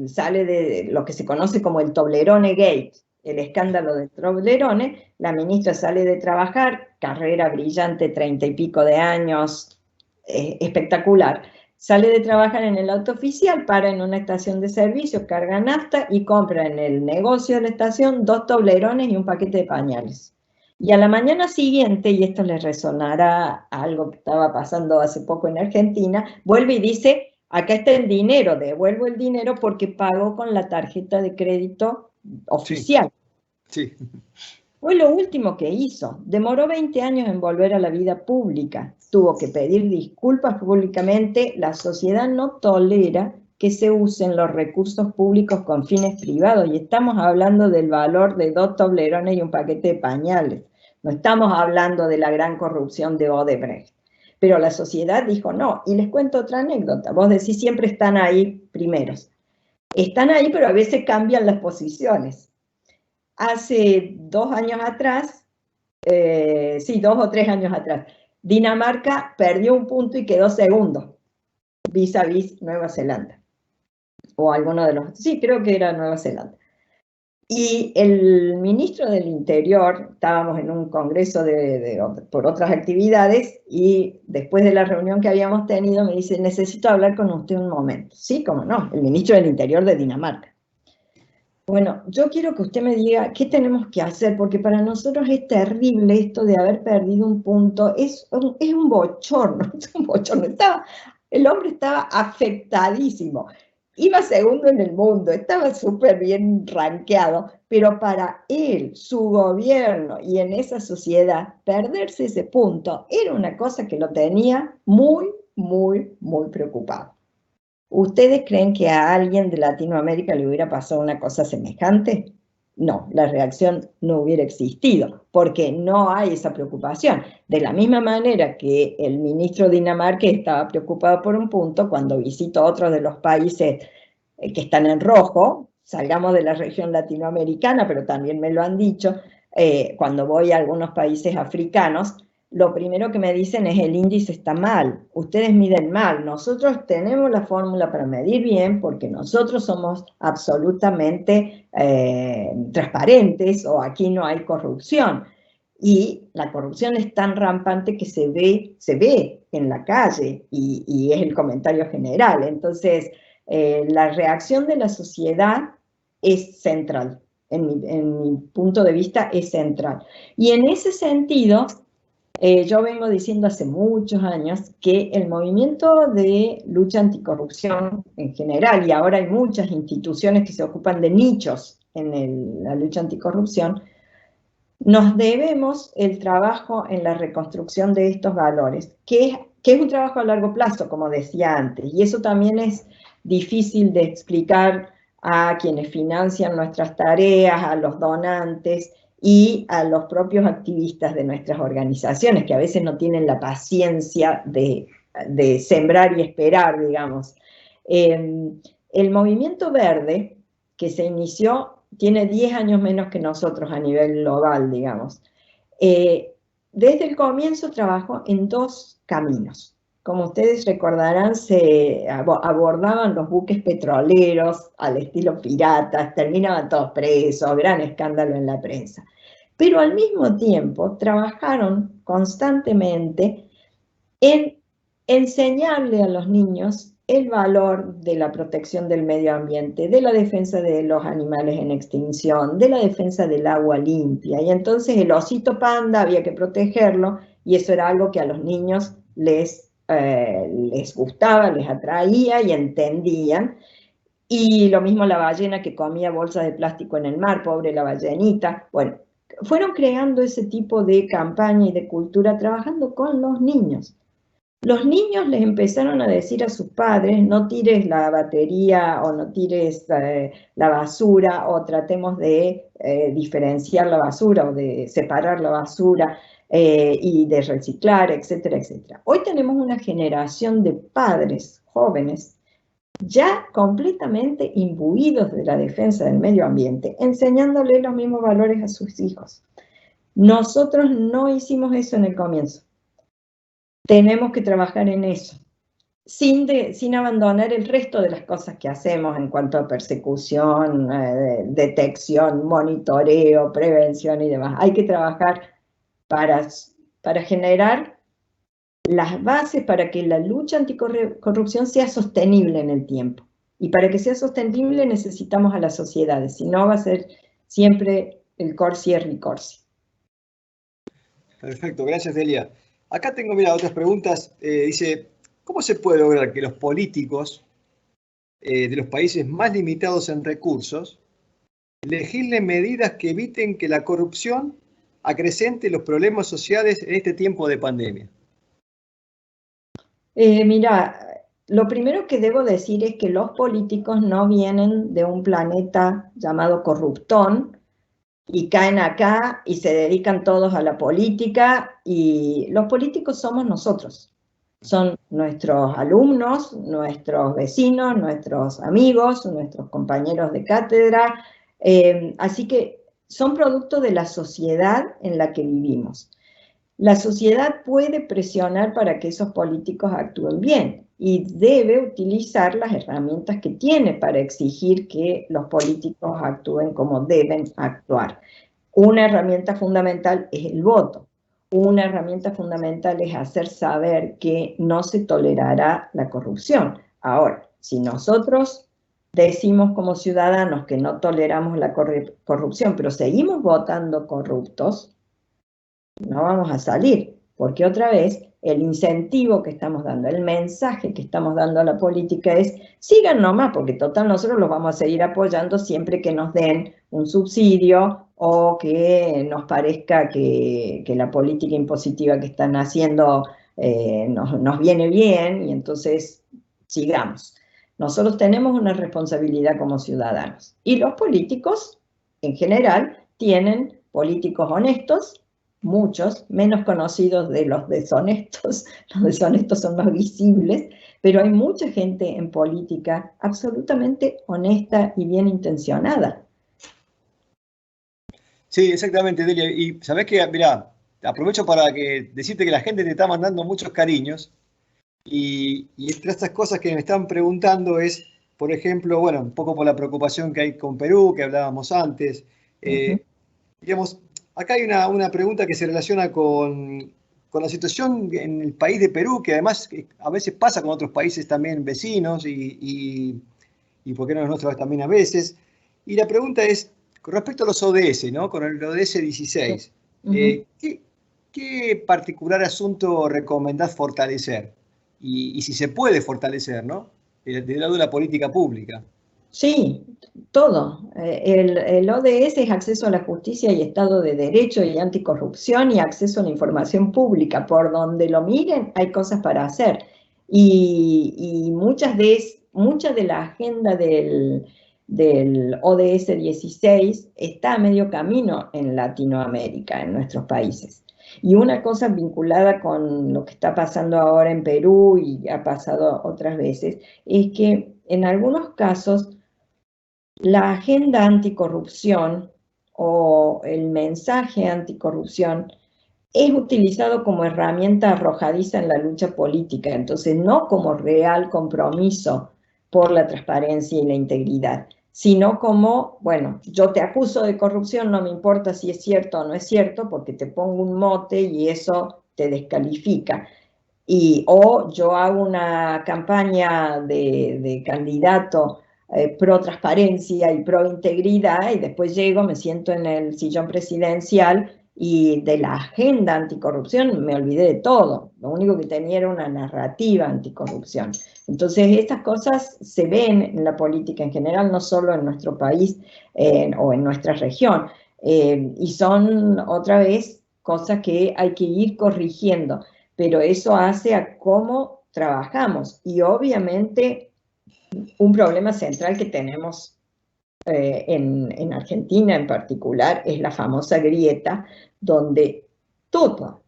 [SPEAKER 1] sale de lo que se conoce como el Toblerone Gate, el escándalo de Toblerone. La ministra sale de trabajar, carrera brillante, 30 y pico de años, espectacular. Sale de trabajar en el auto oficial, para en una estación de servicio, carga nafta y compra en el negocio de la estación 2 Toblerones y un paquete de pañales. Y a la mañana siguiente, y esto les resonará a algo que estaba pasando hace poco en Argentina, vuelve y dice, acá está el dinero, devuelvo el dinero porque pago con la tarjeta de crédito oficial.
[SPEAKER 2] Sí.
[SPEAKER 1] Fue lo último que hizo. Demoró 20 años en volver a la vida pública. Tuvo que pedir disculpas públicamente. La sociedad no tolera que se usen los recursos públicos con fines privados. Y estamos hablando del valor de 2 Toblerones y un paquete de pañales. No estamos hablando de la gran corrupción de Odebrecht. Pero la sociedad dijo no. Y les cuento otra anécdota. Vos decís, siempre están ahí primeros. Están ahí, pero a veces cambian las posiciones. Hace 2 años atrás, 2 o 3 años atrás, Dinamarca perdió un punto y quedó segundo, vis a vis Nueva Zelanda. O alguno de los... Sí, creo que era Nueva Zelanda. Y el ministro del Interior, estábamos en un congreso por otras actividades, y después de la reunión que habíamos tenido me dice, necesito hablar con usted un momento. Sí, cómo no, el ministro del Interior de Dinamarca. Bueno, yo quiero que usted me diga qué tenemos que hacer, porque para nosotros es terrible esto de haber perdido un punto, es un bochorno, es un bochorno. El hombre estaba afectadísimo. Iba segundo en el mundo, estaba súper bien rankeado, pero para él, su gobierno y en esa sociedad, perderse ese punto era una cosa que lo tenía muy, muy, muy preocupado. ¿Ustedes creen que a alguien de Latinoamérica le hubiera pasado una cosa semejante? No, la reacción no hubiera existido, porque no hay esa preocupación. De la misma manera que el ministro dinamarqués estaba preocupado por un punto, cuando visito otros de los países que están en rojo, salgamos de la región latinoamericana, pero también me lo han dicho, cuando voy a algunos países africanos, lo primero que me dicen es el índice está mal, ustedes miden mal, nosotros tenemos la fórmula para medir bien porque nosotros somos absolutamente transparentes o aquí no hay corrupción. Y la corrupción es tan rampante que se ve en la calle y es el comentario general. Entonces, la reacción de la sociedad es central, en mi punto de vista es central. Y en ese sentido, yo vengo diciendo hace muchos años que el movimiento de lucha anticorrupción en general, y ahora hay muchas instituciones que se ocupan de nichos en la lucha anticorrupción, nos debemos el trabajo en la reconstrucción de estos valores, que es un trabajo a largo plazo, como decía antes, y eso también es difícil de explicar a quienes financian nuestras tareas, a los donantes y a los propios activistas de nuestras organizaciones, que a veces no tienen la paciencia de sembrar y esperar, digamos. El movimiento verde, que se inició, tiene 10 años menos que nosotros a nivel global, digamos. Desde el comienzo trabajó en dos caminos. Como ustedes recordarán, se abordaban los buques petroleros al estilo piratas, terminaban todos presos, gran escándalo en la prensa. Pero al mismo tiempo trabajaron constantemente en enseñarle a los niños el valor de la protección del medio ambiente, de la defensa de los animales en extinción, de la defensa del agua limpia. Y entonces el osito panda había que protegerlo y eso era algo que a los niños les gustaba, les atraía y entendían. Y lo mismo la ballena que comía bolsas de plástico en el mar, pobre la ballenita. Bueno, fueron creando ese tipo de campaña y de cultura trabajando con los niños. Los niños les empezaron a decir a sus padres, no tires la batería o no tires la basura o tratemos de diferenciar la basura o de separar la basura y de reciclar, etcétera, etcétera. Hoy tenemos una generación de padres jóvenes ya completamente imbuidos de la defensa del medio ambiente, enseñándoles los mismos valores a sus hijos. Nosotros no hicimos eso en el comienzo. Tenemos que trabajar en eso, sin abandonar el resto de las cosas que hacemos en cuanto a persecución, detección, monitoreo, prevención y demás. Hay que trabajar para generar las bases para que la lucha anticorrupción sea sostenible en el tiempo. Y para que sea sostenible necesitamos a las sociedades, si no va a ser siempre el corsi e ricorsi.
[SPEAKER 2] Perfecto, gracias Delia. Acá tengo, mira, otras preguntas. Dice, ¿cómo se puede lograr que los políticos de los países más limitados en recursos legislen medidas que eviten que la corrupción acrecente los problemas sociales en este tiempo de pandemia?
[SPEAKER 1] Mira, lo primero que debo decir es que los políticos no vienen de un planeta llamado corruptón, y caen acá y se dedican todos a la política, y los políticos somos nosotros. Son nuestros alumnos, nuestros vecinos, nuestros amigos, nuestros compañeros de cátedra, así que son producto de la sociedad en la que vivimos. la sociedad puede presionar para que esos políticos actúen bien y debe utilizar las herramientas que tiene para exigir que los políticos actúen como deben actuar. Una herramienta fundamental es el voto. Una herramienta fundamental es hacer saber que no se tolerará la corrupción. Ahora, si nosotros decimos como ciudadanos que no toleramos la corrupción, pero seguimos votando corruptos, no vamos a salir, porque otra vez el incentivo que estamos dando, el mensaje que estamos dando a la política es sigan nomás, porque total nosotros los vamos a seguir apoyando siempre que nos den un subsidio o que nos parezca que la política impositiva que están haciendo nos viene bien y entonces sigamos. Nosotros tenemos una responsabilidad como ciudadanos y los políticos en general tienen políticos honestos, muchos, menos conocidos de los deshonestos son más visibles, pero hay mucha gente en política absolutamente honesta y bien intencionada.
[SPEAKER 2] Sí, exactamente, Delia. Y sabés que, mirá, aprovecho para decirte que la gente te está mandando muchos cariños y entre estas cosas que me están preguntando es, por ejemplo, bueno, un poco por la preocupación que hay con Perú, que hablábamos antes. Digamos, acá hay una pregunta que se relaciona con la situación en el país de Perú, que además a veces pasa con otros países también vecinos y por qué no los nuestros también a veces. Y la pregunta es, con respecto a los ODS, ¿no? Con el ODS 16, ¿qué particular asunto recomendás fortalecer? Y si se puede fortalecer, ¿no? Del lado de la política pública.
[SPEAKER 1] Sí, todo. El ODS es acceso a la justicia y Estado de Derecho y anticorrupción y acceso a la información pública. Por donde lo miren hay cosas para hacer. Y mucha de la agenda del ODS 16 está a medio camino en Latinoamérica, en nuestros países. Y una cosa vinculada con lo que está pasando ahora en Perú y ha pasado otras veces, es que en algunos casos la agenda anticorrupción o el mensaje anticorrupción es utilizado como herramienta arrojadiza en la lucha política, entonces no como real compromiso por la transparencia y la integridad, sino como, bueno, yo te acuso de corrupción, no me importa si es cierto o no es cierto, porque te pongo un mote y eso te descalifica. O yo hago una campaña de candidato pro transparencia y pro integridad y después llego, me siento en el sillón presidencial y de la agenda anticorrupción me olvidé de todo. Lo único que tenía era una narrativa anticorrupción. Entonces estas cosas se ven en la política en general, no solo en nuestro país o en nuestra región. Y son otra vez cosas que hay que ir corrigiendo, pero eso hace a cómo trabajamos. Y obviamente un problema central que tenemos en Argentina en particular es la famosa grieta, donde todo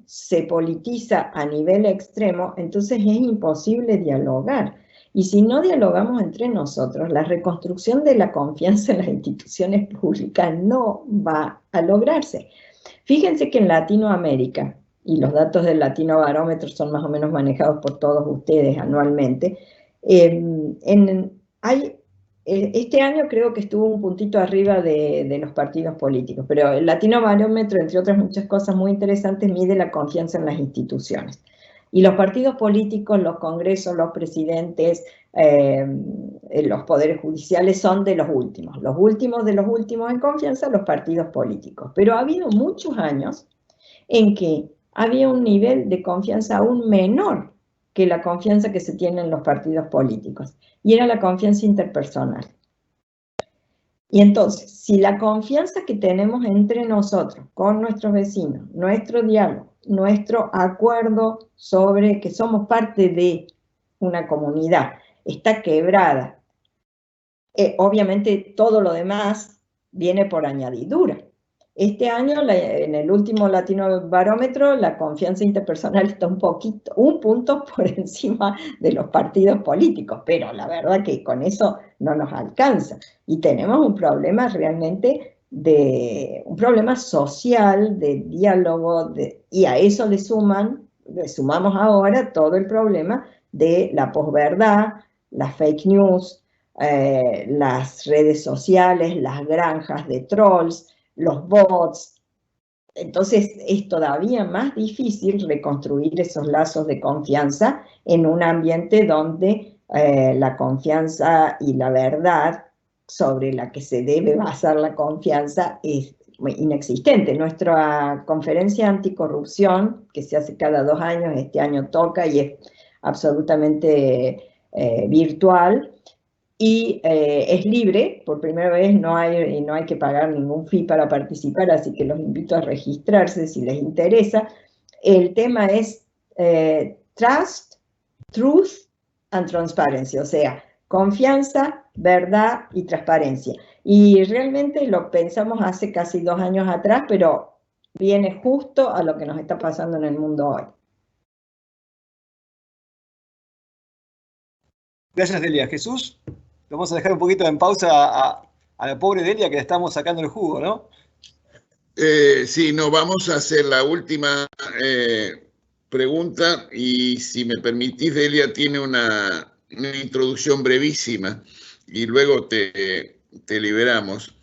[SPEAKER 1] se politiza a nivel extremo, entonces es imposible dialogar. Y si no dialogamos entre nosotros, la reconstrucción de la confianza en las instituciones públicas no va a lograrse. Fíjense que en Latinoamérica, y los datos del Latino Barómetro son más o menos manejados por todos ustedes anualmente, este año creo que estuvo un puntito arriba de los partidos políticos, pero el Latino Barómetro, entre otras muchas cosas muy interesantes, mide la confianza en las instituciones. Y los partidos políticos, los congresos, los presidentes, los poderes judiciales son de los últimos de los últimos en confianza, los partidos políticos. Pero ha habido muchos años en que había un nivel de confianza aún menor que la confianza que se tiene en los partidos políticos, y era la confianza interpersonal. Y entonces, si la confianza que tenemos entre nosotros, con nuestros vecinos, nuestro diálogo, nuestro acuerdo sobre que somos parte de una comunidad, está quebrada, obviamente todo lo demás viene por añadidura. Este año, en el último Latino Barómetro, la confianza interpersonal está un punto por encima de los partidos políticos, pero la verdad que con eso no nos alcanza. Y tenemos un problema realmente un problema social, de diálogo, y a eso le sumamos ahora todo el problema de la posverdad, las fake news, las redes sociales, las granjas de trolls, los bots. Entonces es todavía más difícil reconstruir esos lazos de confianza en un ambiente donde la confianza y la verdad sobre la que se debe basar la confianza es inexistente. Nuestra conferencia anticorrupción, que se hace cada 2 años, este año toca y es absolutamente virtual, y es libre, por primera vez no hay que pagar ningún fee para participar, así que los invito a registrarse si les interesa. El tema es Trust, Truth and Transparency, o sea, confianza, verdad y transparencia. Y realmente lo pensamos hace casi 2 años atrás, pero viene justo a lo que nos está pasando en el mundo hoy.
[SPEAKER 2] Gracias, Delia. Jesús, vamos a dejar un poquito en pausa a la pobre Delia, que le estamos sacando el jugo, ¿no?
[SPEAKER 3] Sí, no, vamos a hacer la última pregunta y si me permitís, Delia tiene una introducción brevísima y luego te liberamos.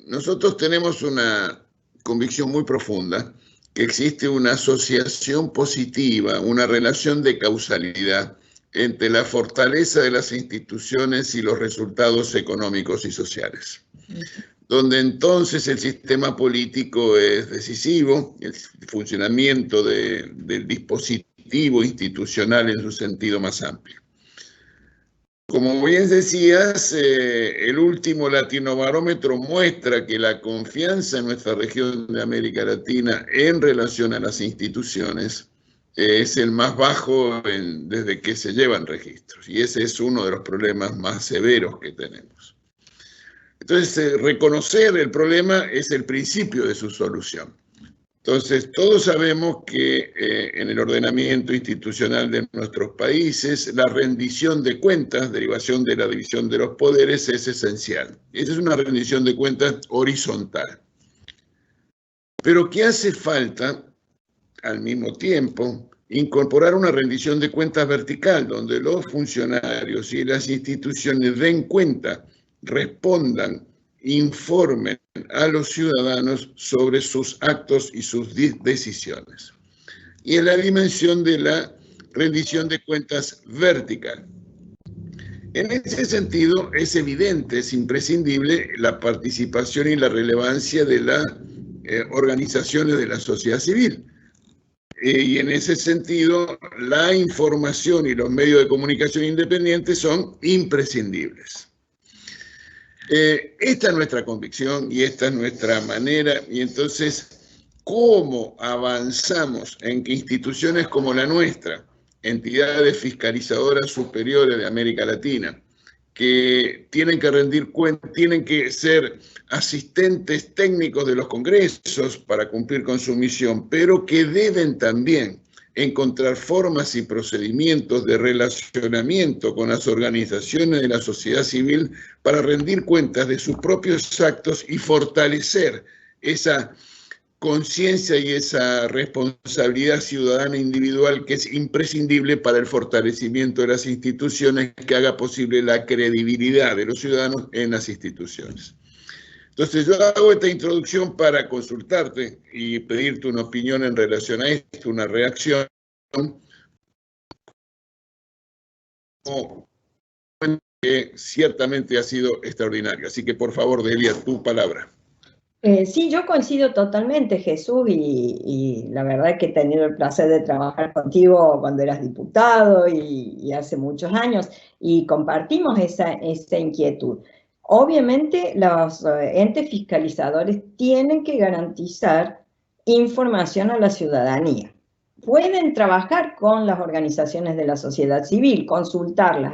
[SPEAKER 3] Nosotros tenemos una convicción muy profunda que existe una asociación positiva, una relación de causalidad entre la fortaleza de las instituciones y los resultados económicos y sociales, donde entonces el sistema político es decisivo, el funcionamiento del dispositivo institucional en su sentido más amplio. Como bien decías, el último Latinobarómetro muestra que la confianza en nuestra región de América Latina en relación a las instituciones es el más bajo desde que se llevan registros, y ese es uno de los problemas más severos que tenemos. Entonces, reconocer el problema es el principio de su solución. Entonces, todos sabemos que en el ordenamiento institucional de nuestros países, la rendición de cuentas, derivación de la división de los poderes, es esencial. Esa es una rendición de cuentas horizontal. Pero ¿qué hace falta? Al mismo tiempo, incorporar una rendición de cuentas vertical, donde los funcionarios y las instituciones den cuenta, respondan, informen a los ciudadanos sobre sus actos y sus decisiones. Y en la dimensión de la rendición de cuentas vertical. En ese sentido, es evidente, es imprescindible la participación y la relevancia de las organizaciones de la sociedad civil. Y en ese sentido, la información y los medios de comunicación independientes son imprescindibles. Esta es nuestra convicción y esta es nuestra manera. Y entonces, ¿cómo avanzamos en que instituciones como la nuestra, entidades fiscalizadoras superiores de América Latina, que tienen que rendir cuentas, tienen que ser asistentes técnicos de los congresos para cumplir con su misión, pero que deben también encontrar formas y procedimientos de relacionamiento con las organizaciones de la sociedad civil para rendir cuentas de sus propios actos y fortalecer esa conciencia y esa responsabilidad ciudadana individual que es imprescindible para el fortalecimiento de las instituciones, que haga posible la credibilidad de los ciudadanos en las instituciones. Entonces yo hago esta introducción para consultarte y pedirte una opinión en relación a esto, una reacción, que ciertamente ha sido extraordinaria. Así que por favor, Delia, tu palabra.
[SPEAKER 1] Sí, yo coincido totalmente, Jesús, y la verdad que he tenido el placer de trabajar contigo cuando eras diputado y hace muchos años, y compartimos esa inquietud. Obviamente los entes fiscalizadores tienen que garantizar información a la ciudadanía. Pueden trabajar con las organizaciones de la sociedad civil, consultarlas,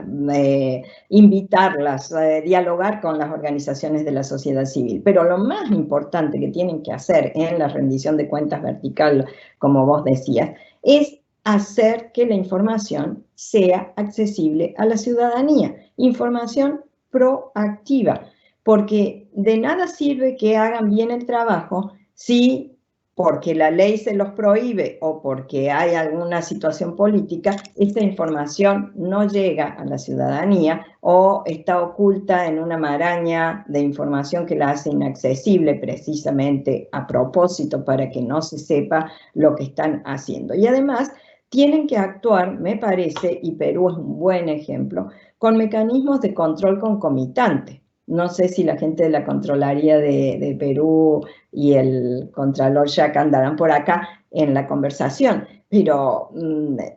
[SPEAKER 1] invitarlas, dialogar con las organizaciones de la sociedad civil. Pero lo más importante que tienen que hacer en la rendición de cuentas vertical, como vos decías, es hacer que la información sea accesible a la ciudadanía. Información proactiva. porque de nada sirve que hagan bien el trabajo si porque la ley se los prohíbe o porque hay alguna situación política, esta información no llega a la ciudadanía o está oculta en una maraña de información que la hace inaccesible precisamente a propósito para que no se sepa lo que están haciendo. Y además tienen que actuar, me parece, y Perú es un buen ejemplo, con mecanismos de control concomitante. No sé si la gente de la Contraloría de Perú y el Contralor Jack andarán por acá en la conversación, pero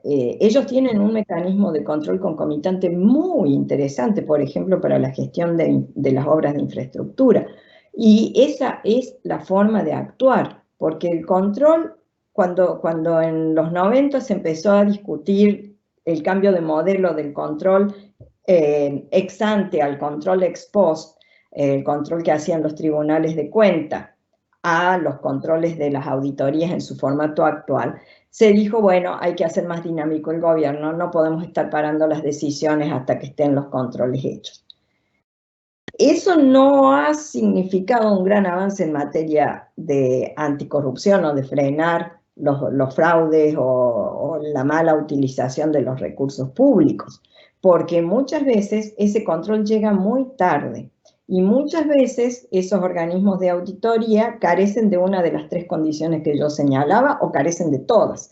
[SPEAKER 1] ellos tienen un mecanismo de control concomitante muy interesante, por ejemplo, para la gestión de las obras de infraestructura. Y esa es la forma de actuar, porque el control, cuando en los 90 se empezó a discutir el cambio de modelo del control ex ante al control ex post, el control que hacían los tribunales de cuenta, a los controles de las auditorías en su formato actual, se dijo, bueno, hay que hacer más dinámico el gobierno, no podemos estar parando las decisiones hasta que estén los controles hechos. Eso no ha significado un gran avance en materia de anticorrupción o de frenar los fraudes o la mala utilización de los recursos públicos, porque muchas veces ese control llega muy tarde y muchas veces esos organismos de auditoría carecen de una de las tres condiciones que yo señalaba o carecen de todas.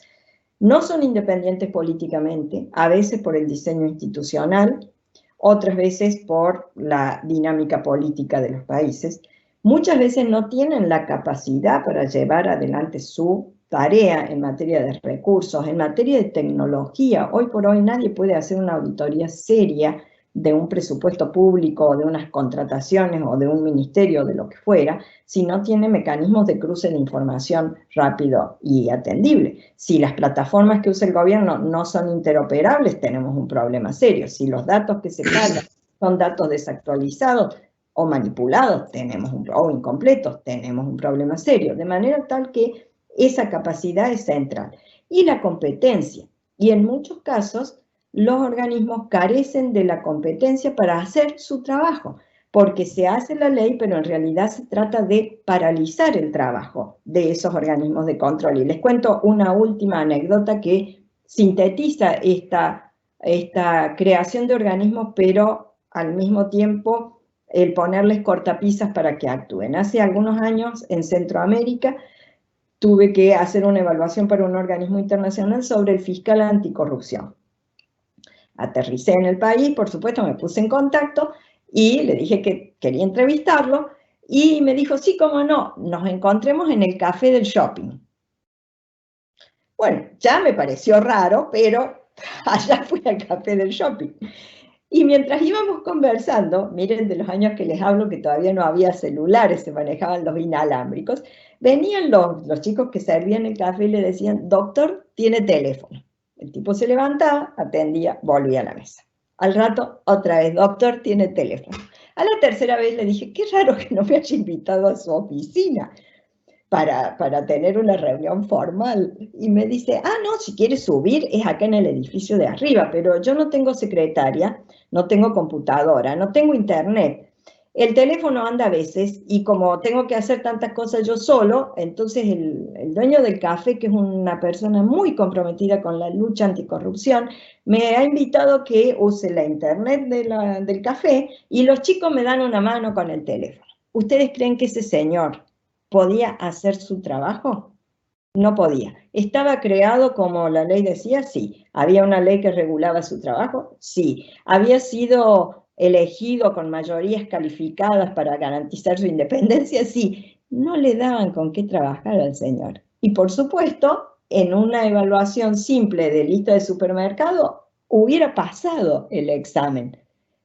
[SPEAKER 1] No son independientes políticamente, a veces por el diseño institucional, otras veces por la dinámica política de los países. Muchas veces no tienen la capacidad para llevar adelante su tarea en materia de recursos, en materia de tecnología. Hoy por hoy nadie puede hacer una auditoría seria de un presupuesto público, o de unas contrataciones, o de un ministerio, de lo que fuera, si no tiene mecanismos de cruce de información rápido y atendible. Si las plataformas que usa el gobierno no son interoperables, tenemos un problema serio. Si los datos que se cargan son datos desactualizados o manipulados, o incompletos, tenemos un problema serio. De manera tal que esa capacidad es central. Y la competencia. Y en muchos casos, los organismos carecen de la competencia para hacer su trabajo, porque se hace la ley, pero en realidad se trata de paralizar el trabajo de esos organismos de control. Y les cuento una última anécdota que sintetiza esta creación de organismos, pero al mismo tiempo el ponerles cortapisas para que actúen. Hace algunos años en Centroamérica tuve que hacer una evaluación para un organismo internacional sobre el fiscal anticorrupción. Aterricé en el país, por supuesto, me puse en contacto y le dije que quería entrevistarlo y me dijo, sí, cómo no, nos encontremos en el café del shopping. Bueno, ya me pareció raro, pero allá fui al café del shopping. Y mientras íbamos conversando, miren de los años que les hablo que todavía no había celulares, se manejaban los inalámbricos, venían los chicos que servían el café y le decían, doctor, tiene teléfono. El tipo se levantaba, atendía, volvía a la mesa. Al rato, otra vez, doctor, tiene teléfono. A la tercera vez le dije, qué raro que no me haya invitado a su oficina para tener una reunión formal. Y me dice, no, si quieres subir es acá en el edificio de arriba, pero yo no tengo secretaria, no tengo computadora, no tengo internet. El teléfono anda a veces y como tengo que hacer tantas cosas yo solo, entonces el dueño del café, que es una persona muy comprometida con la lucha anticorrupción, me ha invitado a que use la internet del café y los chicos me dan una mano con el teléfono. ¿Ustedes creen que ese señor podía hacer su trabajo? No podía. ¿Estaba creado como la ley decía? Sí. ¿Había una ley que regulaba su trabajo? Sí. ¿Había sido elegido con mayorías calificadas para garantizar su independencia? Sí. No le daban con qué trabajar al señor. Y por supuesto, en una evaluación simple de lista de supermercado, hubiera pasado el examen,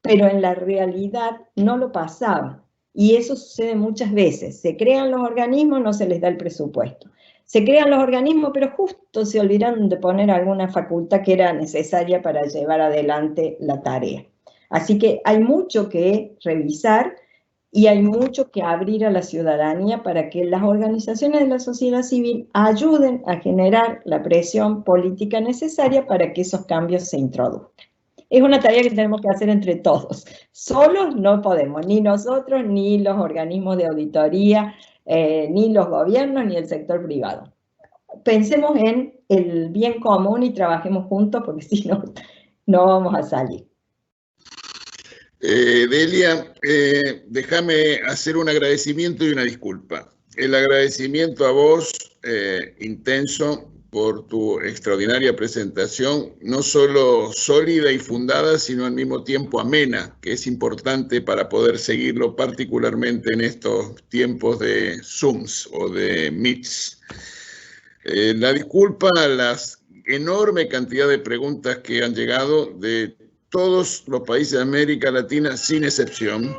[SPEAKER 1] pero en la realidad no lo pasaba. Y eso sucede muchas veces. Se crean los organismos, no se les da el presupuesto. Se crean los organismos, pero justo se olvidaron de poner alguna facultad que era necesaria para llevar adelante la tarea. Así que hay mucho que revisar y hay mucho que abrir a la ciudadanía para que las organizaciones de la sociedad civil ayuden a generar la presión política necesaria para que esos cambios se introduzcan. es una tarea que tenemos que hacer entre todos. Solos no podemos, ni nosotros, ni los organismos de auditoría, ni los gobiernos, ni el sector privado. Pensemos en el bien común y trabajemos juntos, porque si no, no vamos a salir.
[SPEAKER 3] Delia, déjame hacer un agradecimiento y una disculpa. El agradecimiento a vos, intenso, por tu extraordinaria presentación, no solo sólida y fundada, sino al mismo tiempo amena, que es importante para poder seguirlo, particularmente en estos tiempos de Zooms o de Meets. La disculpa a la enorme cantidad de preguntas que han llegado de todos los países de América Latina, sin excepción,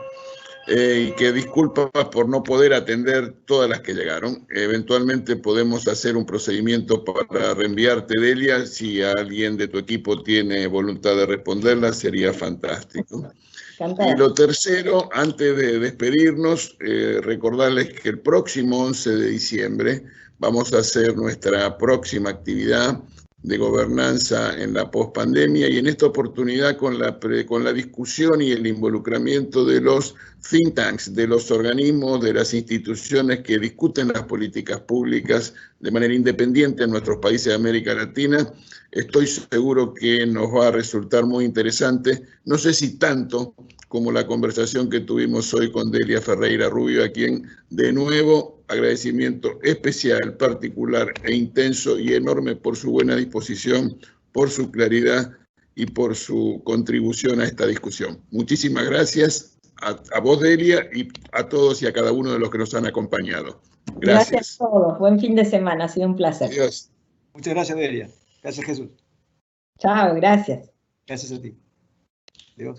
[SPEAKER 3] y que disculpa por no poder atender todas las que llegaron. Eventualmente podemos hacer un procedimiento para reenviarte, Delia. Si alguien de tu equipo tiene voluntad de responderla, sería fantástico. Y lo tercero, antes de despedirnos, recordarles que el próximo 11 de diciembre vamos a hacer nuestra próxima actividad de gobernanza en la pospandemia, y en esta oportunidad con la discusión y el involucramiento de los think tanks, de los organismos, de las instituciones que discuten las políticas públicas de manera independiente en nuestros países de América Latina. Estoy seguro que nos va a resultar muy interesante, no sé si tanto como la conversación que tuvimos hoy con Delia Ferreira Rubio, a quien de nuevo agradecimiento especial, particular e intenso y enorme por su buena disposición, por su claridad y por su contribución a esta discusión. Muchísimas gracias a vos, Delia, y a todos y a cada uno de los que nos han acompañado.
[SPEAKER 1] Gracias a todos. Buen fin de semana. Ha sido un placer.
[SPEAKER 2] Adiós. Muchas gracias, Delia. Gracias, Jesús.
[SPEAKER 1] Chao, gracias.
[SPEAKER 2] Gracias a ti. Adiós.